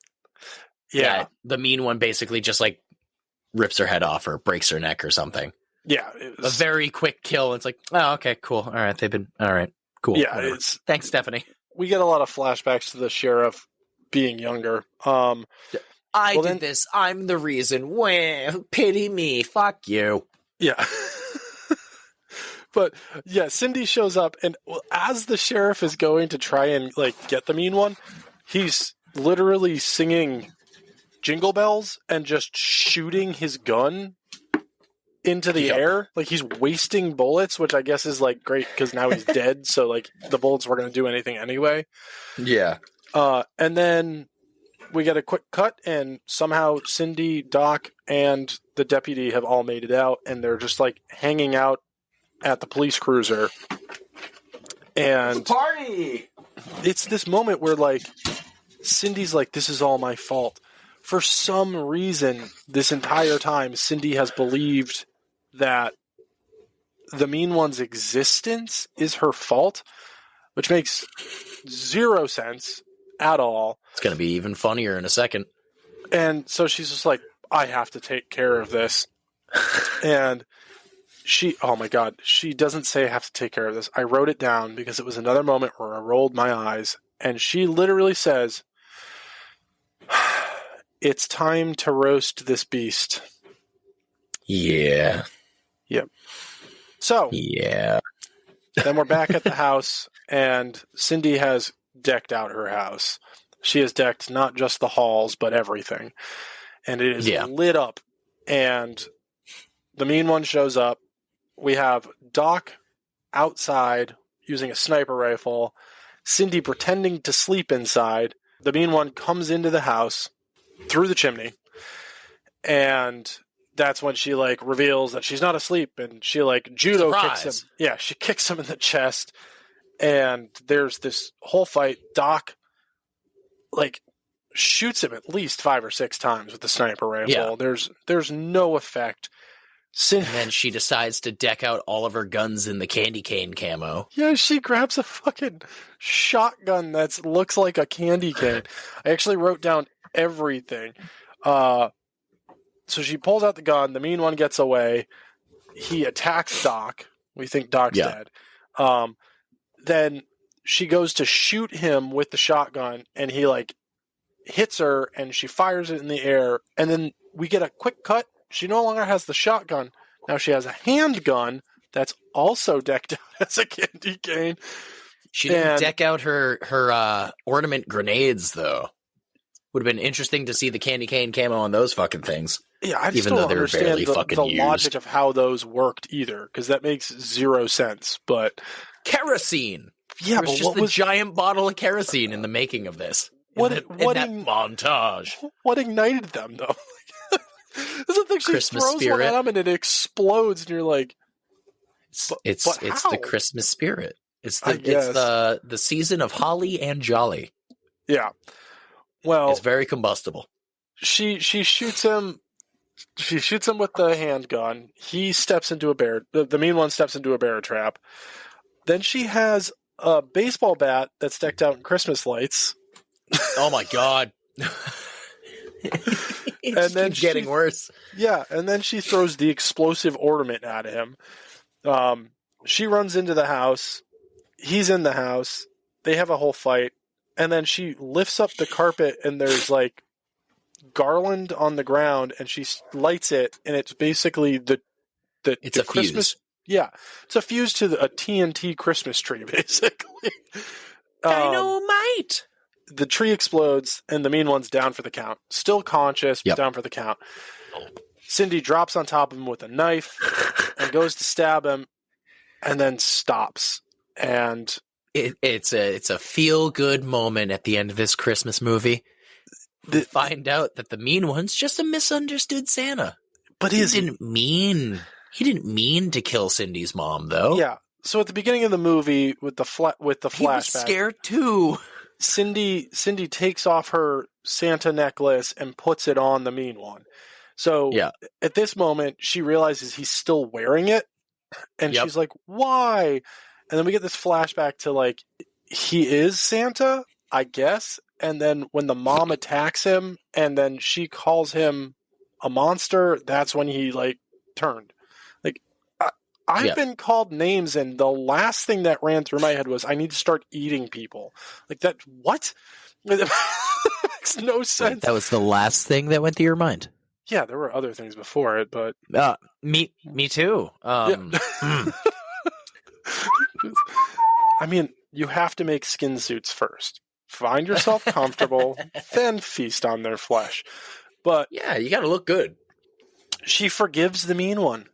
Yeah, the mean one basically just rips her head off or breaks her neck or something. Yeah, a very quick kill. It's like, oh, okay, cool. All right, all right, cool. Yeah, thanks, Stephanie. We get a lot of flashbacks to the sheriff being younger. I did this. I'm the reason. Well, pity me. Fuck you. Yeah. But yeah, Cindy shows up, and as the sheriff is going to try and get the mean one, he's literally singing Jingle Bells and just shooting his gun into the air. He's wasting bullets, which I guess is great because now he's dead, so the bullets weren't going to do anything anyway. Yeah. And then we get a quick cut, and somehow Cindy, Doc, and the deputy have all made it out, and they're just hanging out at the police cruiser. And it's a party! It's this moment where Cindy's this is all my fault. For some reason, this entire time, Cindy has believed that the mean one's existence is her fault, which makes 0 sense at all. It's going to be even funnier in a second. And so she's just I have to take care of this. And oh my God, she doesn't say I have to take care of this. I wrote it down because it was another moment where I rolled my eyes. And she literally says, it's time to roast this beast. Yeah. Yep. So. Yeah. Then we're back at the house, and Cindy has decked out her house. She has decked not just the halls, but everything. And it is lit up. And the mean one shows up. We have Doc outside using a sniper rifle. Cindy pretending to sleep inside. The mean one comes into the house through the chimney, and that's when she reveals that she's not asleep, and she judo kicks him. Yeah, she kicks him in the chest, and there's this whole fight. Doc shoots him at least 5 or 6 times with the sniper rifle. Yeah. There's no effect. And then she decides to deck out all of her guns in the candy cane camo. Yeah, she grabs a fucking shotgun that looks like a candy cane. I actually wrote down everything. So she pulls out the gun. The mean one gets away. He attacks Doc. We think Doc's dead. Then she goes to shoot him with the shotgun, and he like hits her, and she fires it in the air. And then we get a quick cut. She no longer has the shotgun. Now she has a handgun that's also decked out as a candy cane. She didn't deck out her ornament grenades, though. Would have been interesting to see the candy cane camo on those fucking things. Yeah, I just don't understand the logic of how those worked either, because that makes zero sense. But kerosene. Yeah, but just the giant bottle of kerosene in the making of this. In that montage. What ignited them, though? This is the thing, she Christmas throws spirit. one at them and it explodes, and you're like, it's the Christmas spirit. It's the season of holly and jolly. Yeah. Well, it's very combustible. She shoots him. She shoots him with the handgun. He steps into a bear. The mean one steps into a bear trap. Then she has a baseball bat that's decked out in Christmas lights. Oh my god! And then getting worse. Yeah, and then she throws the explosive ornament at him. She runs into the house. He's in the house. They have a whole fight, and then she lifts up the carpet, and there's like garland on the ground, and she lights it, and it's basically it's a Christmas fuse. Yeah, it's a fuse to a TNT Christmas tree, basically. Dynamite! The tree explodes, and the mean one's down for the count. Still conscious, but down for the count. Cindy drops on top of him with a knife and goes to stab him, and then stops. And it's a feel-good moment at the end of this Christmas movie. We find out that the mean one's just a misunderstood Santa. But he didn't mean to kill Cindy's mom, though. Yeah. So at the beginning of the movie, with the flashback, he was scared too. Cindy takes off her Santa necklace and puts it on the mean one. So at this moment, she realizes he's still wearing it, and she's like, "Why?" And then we get this flashback to like, he is Santa, I guess. And then when the mom attacks him, and then she calls him a monster, that's when he like turned. Like, I've been called names, and the last thing that ran through my head was, I need to start eating people. Like that, what? It makes no sense. That was the last thing that went through your mind. Yeah, there were other things before it, but me too. I mean, you have to make skin suits first. Find yourself comfortable, then feast on their flesh. But yeah, you got to look good. She forgives the mean one.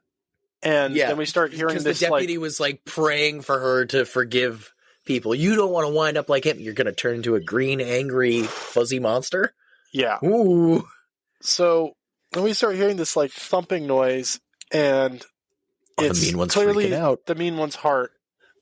And then we start hearing this. The deputy was like praying for her to forgive people. You don't want to wind up like him. You're going to turn into a green, angry, fuzzy monster. Yeah. Ooh. So then we start hearing this like thumping noise, and it's the mean one's clearly freaking out. The mean one's heart.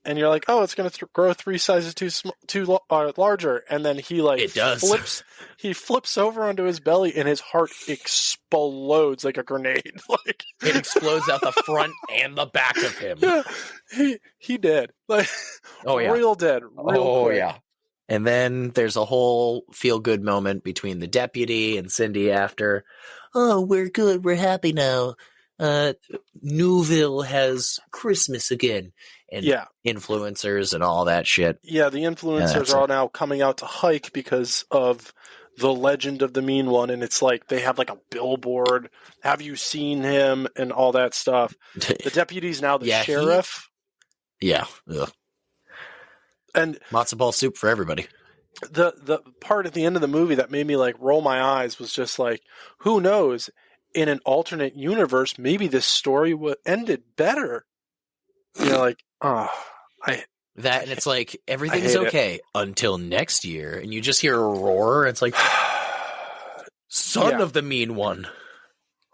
And you're like, oh, it's going to grow 3 sizes too larger. And then he like flips over onto his belly, and his heart explodes like a grenade. Like it explodes out the front and the back of him. Yeah, he dead. Like real dead. Real quick. Yeah. And then there's a whole feel good moment between the deputy and Cindy after. Oh, we're good. We're happy now. Newville has Christmas again. And influencers and all that shit. Yeah, the influencers are now coming out to hike because of the legend of the mean one, and it's like they have like a billboard. Have you seen him? And all that stuff. The deputy's now the sheriff. Ugh. And matzo ball soup for everybody. The part at the end of the movie that made me like roll my eyes was just like, who knows? In an alternate universe, maybe this story would ended better. You know, like, and it's like everything's okay until next year, and you just hear a roar. And it's like, son of the mean one.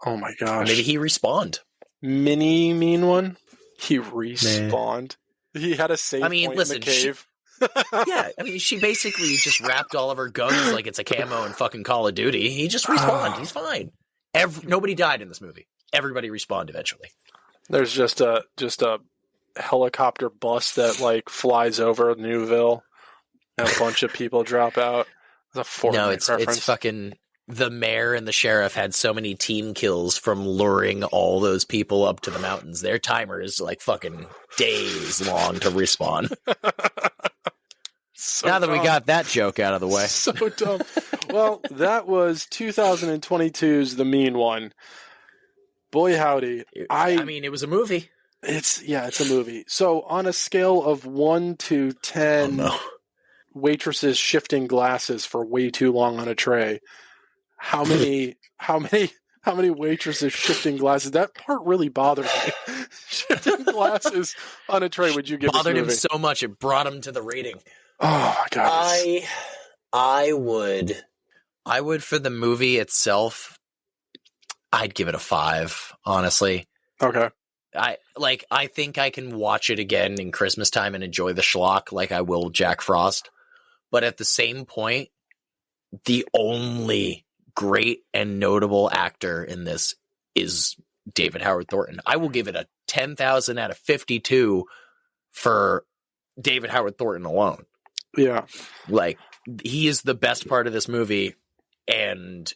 Oh my gosh! Maybe he respawned. Mini mean one. He respawned. He had a save point in the cave. She basically just wrapped all of her guns like it's a camo in fucking Call of Duty. He just respawned. He's fine. Nobody died in this movie. everybody respond eventually. There's just a helicopter bus that like flies over Newville, and a bunch of people drop out. It's a Fortnite reference. It's fucking the mayor and the sheriff had so many team kills from luring all those people up to the mountains. Their timer is like fucking days long to respawn. So now that dumb. we got that joke out of the way. So dumb. Well, that was 2022's The Mean One. Boy, howdy. I mean, it was a movie. It's a movie. So on a scale of 1 to 10 waitresses shifting glasses for way too long on a tray, how many waitresses shifting glasses? That part really bothered me. Shifting glasses on a tray, would you give bothered this him movie? so much it brought him to the rating. Oh my god. I would for the movie itself, I'd give it a 5, honestly. Okay. I think I can watch it again in Christmas time and enjoy the schlock like I will Jack Frost. But at the same point, the only great and notable actor in this is David Howard Thornton. I will give it a 10,000 out of 52 for David Howard Thornton alone. Yeah. Like, he is the best part of this movie, and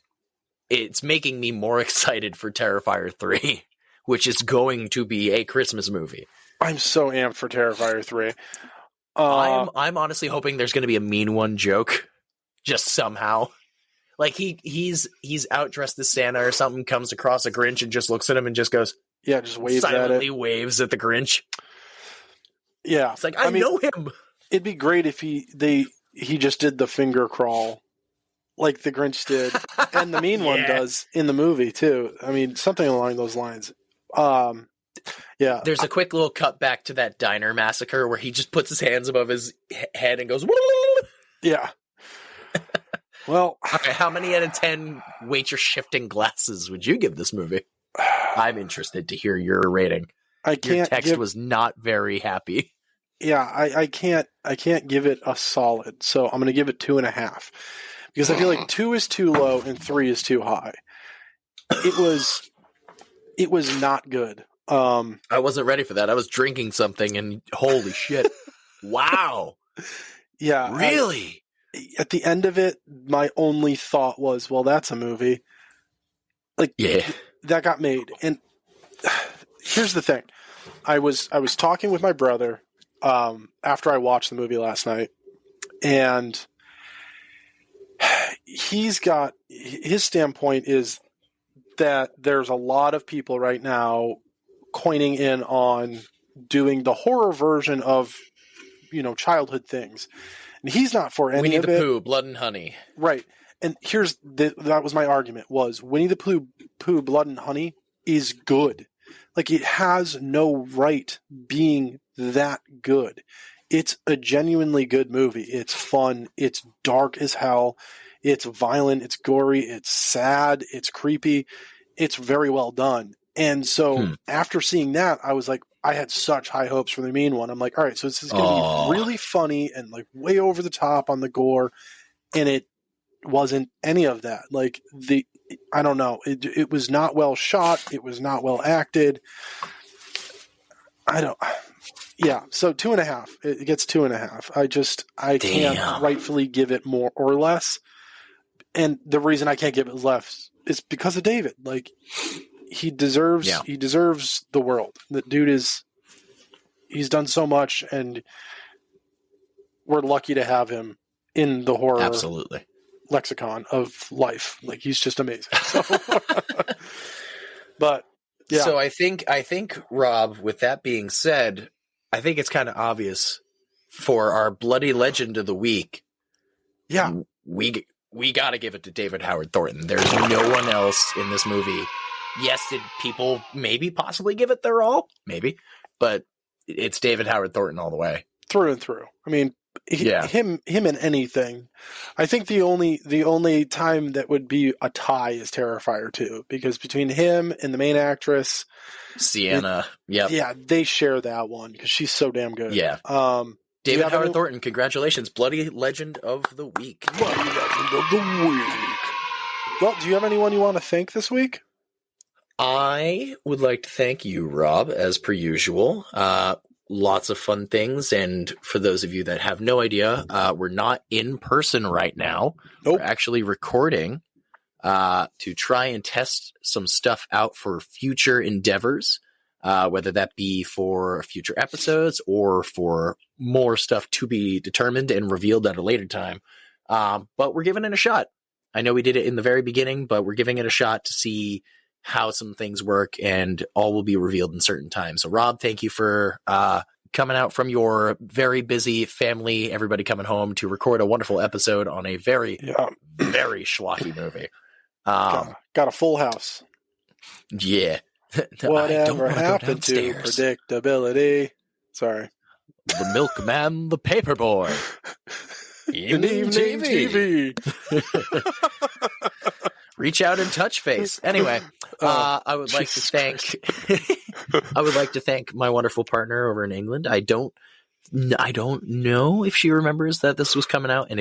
it's making me more excited for Terrifier 3, which is going to be a Christmas movie. I'm so amped for Terrifier 3. I'm honestly hoping there's going to be a Mean One joke, just somehow. Like he's outdressed as Santa or something, comes across a Grinch and just looks at him and just goes, yeah, just waves silently at it. Waves at the Grinch. Yeah, it's like I know him. It'd be great if he just did the finger crawl, like the Grinch did, and the Mean One does in the movie too. I mean, something along those lines. Yeah. There's a quick little cut back to that diner massacre where he just puts his hands above his head and goes, yeah. Well, okay, how many out of 10 waitress shifting glasses would you give this movie? I'm interested to hear your rating. Your text was not very happy. Yeah, I can't give it a solid, so I'm going to give it 2.5 because I feel like 2 is too low and 3 is too high. It was not good. I wasn't ready for that. I was drinking something and holy shit. Wow. Yeah. Really? At the end of it, my only thought was, well, that's a movie. Like, yeah, that got made. And here's the thing. I was talking with my brother after I watched the movie last night, and his standpoint is that there's a lot of people right now coining in on doing the horror version of, childhood things. And he's not for any Winnie of the it. Pooh, Blood and Honey. Right. And that was my argument, was Winnie the Pooh, Blood and Honey is good. Like, it has no right being that good. It's a genuinely good movie. It's fun. It's dark as hell. It's violent. It's gory. It's sad. It's creepy. It's very well done. And so after seeing that, I was like, I had such high hopes for The Mean One. I'm like, all right, so this is going to be really funny and like way over the top on the gore. And it wasn't any of that. Like, I don't know. It was not well shot. It was not well acted. Yeah. So 2.5. It gets 2.5. I can't rightfully give it more or less. And the reason I can't give it less is because of David. Like, he deserves the world. The dude he's done so much, and we're lucky to have him in the horror lexicon of life. Like, he's just amazing. So. But yeah. So I think Rob, with that being said, I think it's kind of obvious for our bloody legend of the week. Yeah. We got to give it to David Howard Thornton. There's no one else in this movie. Yes, did people maybe possibly give it their all? Maybe. But it's David Howard Thornton all the way. Through and through. I mean, him in anything. I think the only time that would be a tie is Terrifier 2, because between him and the main actress, Sienna, yeah, they share that one because she's so damn good. Yeah. David Howard Thornton, congratulations, bloody legend of the week. Bloody legend of the week. Well, do you have anyone you want to thank this week? I would like to thank you, Rob, as per usual. Lots of fun things. And for those of you that have no idea, we're not in person right now. Nope. We're actually recording to try and test some stuff out for future endeavors, whether that be for future episodes or for more stuff to be determined and revealed at a later time. But we're giving it a shot. I know we did it in the very beginning, but we're giving it a shot to see how some things work, and all will be revealed in certain times. So, Rob, thank you for coming out from your very busy family, everybody coming home to record a wonderful episode on a very, very schlocky movie. Got a full house. Yeah. Whatever happened to predictability? Sorry. The milkman, the paperboy. In evening TV. Reach out and touch face. Anyway, I would like to thank I would like to thank my wonderful partner over in England. I don't know if she remembers that this was coming out, and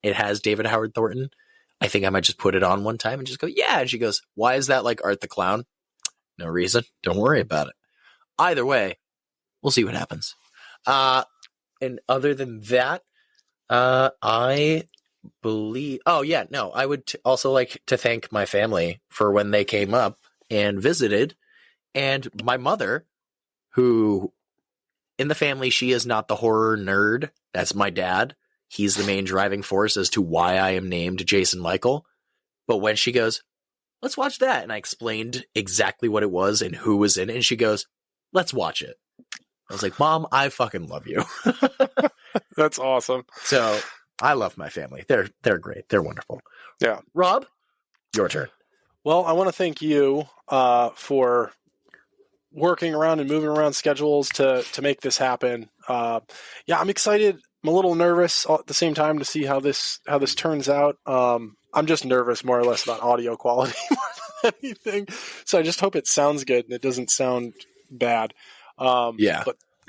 it has David Howard Thornton. I think I might just put it on one time and just go, yeah. And she goes, why is that like Art the Clown? No reason. Don't worry about it. Either way, we'll see what happens. And other than that, I believe. Oh yeah, no. I would also like to thank my family for when they came up and visited, and my mother, who in the family she is not the horror nerd. That's my dad. He's the main driving force as to why I am named Jason Michael. But when she goes, let's watch that, and I explained exactly what it was and who was in it, and she goes, let's watch it. I was like, Mom, I fucking love you. That's awesome. So I love my family. They're great. They're wonderful. Yeah. Rob, your turn. Well, I want to thank you for working around and moving around schedules to make this happen. I'm excited. I'm a little nervous at the same time to see how this turns out. I'm just nervous more or less about audio quality more than anything. So I just hope it sounds good and it doesn't sound bad.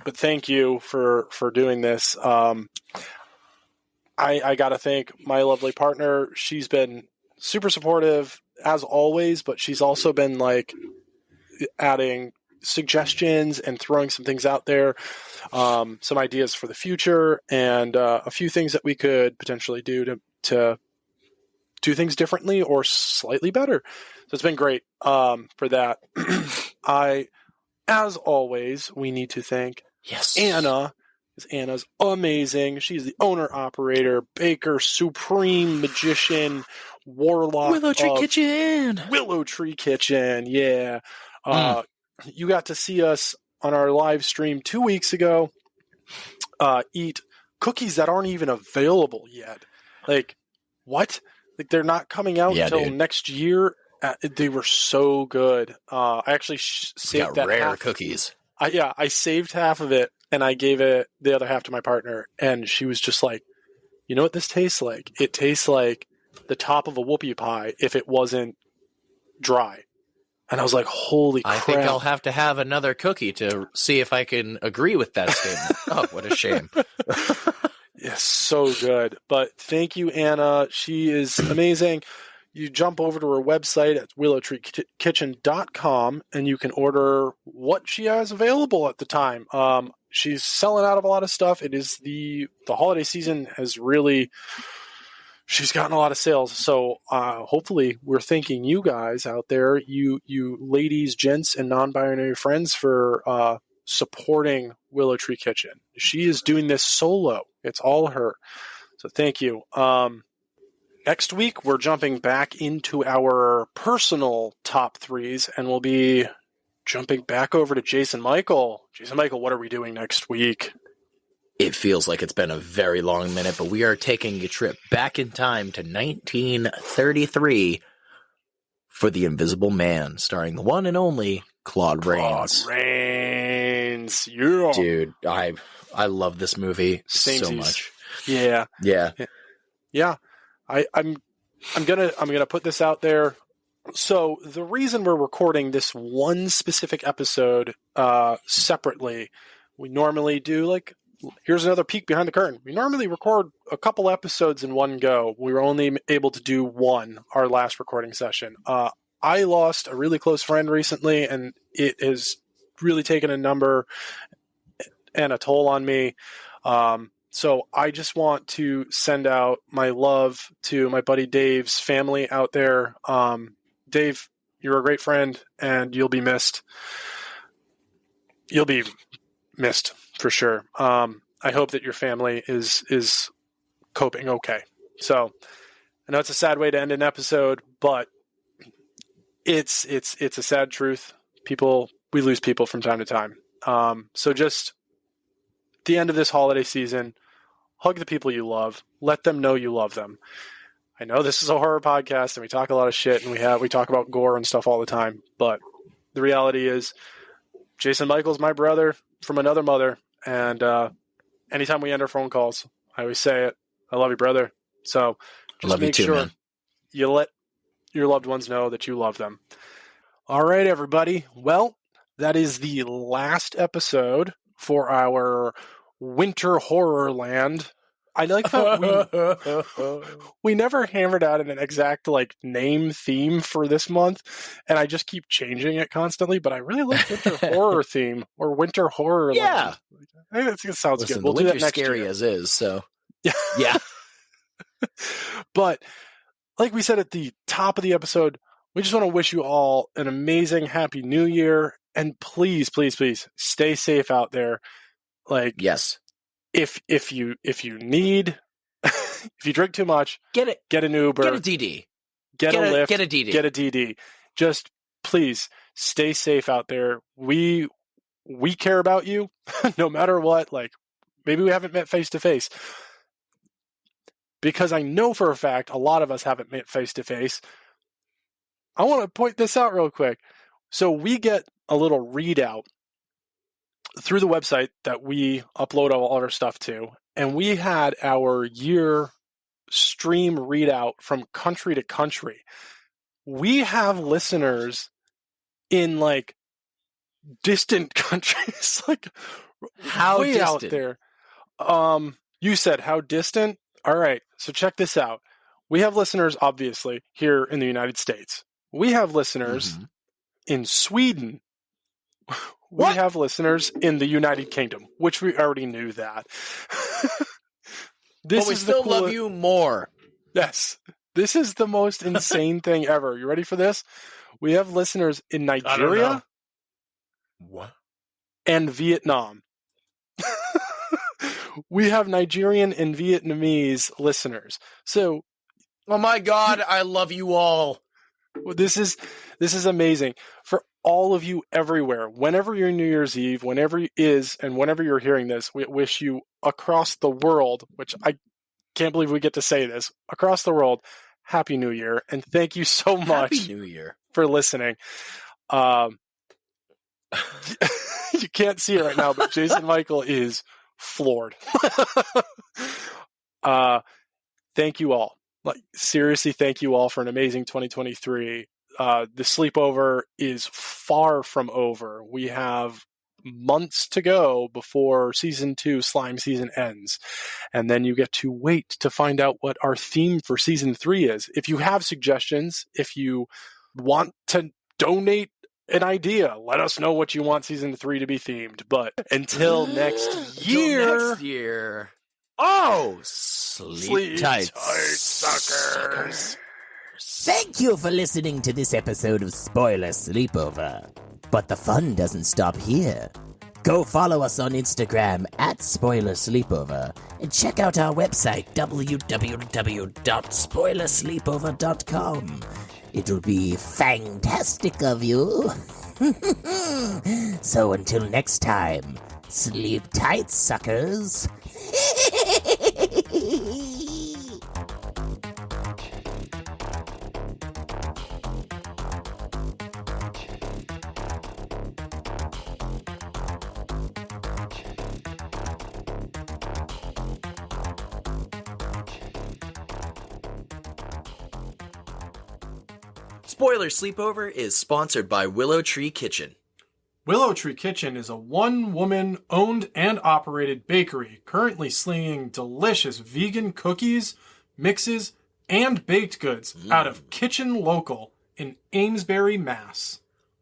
But thank you for doing this. I got to thank my lovely partner. She's been super supportive as always, but she's also been like adding suggestions and throwing some things out there, some ideas for the future, and a few things that we could potentially do to do things differently or slightly better. So it's been great for that. As always, we need to thank Anna. Anna's amazing. She's the owner, operator, baker, supreme magician, warlock. Willow Tree Kitchen. Willow Tree Kitchen, yeah. You got to see us on our live stream 2 weeks ago eat cookies that aren't even available yet. Like, what? Like, they're not coming out until next year. They were so good. I actually saved that rare cookies. I saved half of it, and I gave it the other half to my partner, and she was just like, you know what this tastes like? It tastes like the top of a whoopie pie if it wasn't dry. And I was like, holy crap. I think I'll have to have another cookie to see if I can agree with that statement. Oh, what a shame. Yes, so good. But thank you, Anna. She is amazing. You jump over to her website at willowtreekitchen.com and you can order what she has available at the time. She's selling out of a lot of stuff. It is the holiday season has really, she's gotten a lot of sales. So hopefully we're thanking you guys out there, you ladies, gents, and non-binary friends for supporting Willow Tree Kitchen. She is doing this solo. It's all her. So thank you. Next week, we're jumping back into our personal top threes, and we'll be jumping back over to Jason Michael. Jason Michael, what are we doing next week? It feels like it's been a very long minute, but we are taking a trip back in time to 1933 for The Invisible Man, starring the one and only Claude Rains. Claude Rains, yeah. Dude, I love this movie so much. Yeah. I'm gonna put this out there. So the reason we're recording this one specific episode separately, we normally do like, here's another peek behind the curtain. We normally record a couple episodes in one go. We were only able to do one, our last recording session. I lost a really close friend recently, and it has really taken a number and a toll on me. So I just want to send out my love to my buddy Dave's family out there. Dave, you're a great friend, and you'll be missed. You'll be missed for sure. I hope that your family is coping okay. So I know it's a sad way to end an episode, but it's a sad truth. We lose people from time to time. So just at the end of this holiday season, hug the people you love. Let them know you love them. I know this is a horror podcast and we talk a lot of shit and we talk about gore and stuff all the time, but the reality is Jason Michael's my brother from another mother, and anytime we end our phone calls, I always say it. I love you, brother. So just make sure you let your loved ones know that you love them. All right, everybody. Well, that is the last episode for our Winter Horror Land. I like that we never hammered out an exact name theme for this month, and I just keep changing it constantly, but I really like Winter Horror theme or Winter Horror Land. I think it sounds good. We'll do that next scary year. As is, so yeah. But like we said at the top of the episode, we just want to wish you all an amazing Happy New Year, and please, please, please stay safe out there. Yes. If you need, if you drink too much, get an Uber, get a DD, get a Lyft, get a DD, get a DD. Just please stay safe out there. We care about you, no matter what. Maybe we haven't met face to face, because I know for a fact a lot of us haven't met face to face. I want to point this out real quick. So we get a little readout through the website that we upload all of our stuff to, and we had our year stream readout from country to country. We have listeners in distant countries, how way distant? Out there. You said how distant? All right, so check this out. We have listeners, obviously, here in the United States. We have listeners in Sweden. We have listeners in the United Kingdom, which we already knew that. But we still love you more. Yes. This is the most insane thing ever. You ready for this? We have listeners in Nigeria and Vietnam. We have Nigerian and Vietnamese listeners. So, oh my God, I love you all. This is amazing. For all of you everywhere, whenever your New Year's Eve, whenever it is, and whenever you're hearing this, we wish you across the world, which I can't believe we get to say this, across the world, Happy New Year, and thank you so much Happy New Year for listening. You can't see it right now, but Jason Michael is floored. Thank you all. Seriously, thank you all for an amazing 2023. The sleepover is far from over. We have months to go before season 2 slime season ends, and then you get to wait to find out what our theme for season 3 is. If you have suggestions, if you want to donate an idea, let us know what you want season 3 to be themed. But until next year, oh, sleep tight, suckers. Thank you for listening to this episode of Spoiler Sleepover. But the fun doesn't stop here. Go follow us on Instagram at Spoiler Sleepover and check out our website www.spoilersleepover.com. It'll be fantastic of you. So until next time, sleep tight, suckers. Spoiler Sleepover is sponsored by Willow Tree Kitchen. Willow Tree Kitchen is a one-woman owned and operated bakery currently slinging delicious vegan cookies, mixes, and baked goods out of Kitchen Local in Amesbury, Mass.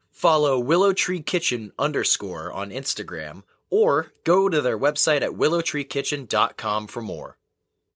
Follow WillowTreeKitchen _ on Instagram, or go to their website at willowtreekitchen.com for more.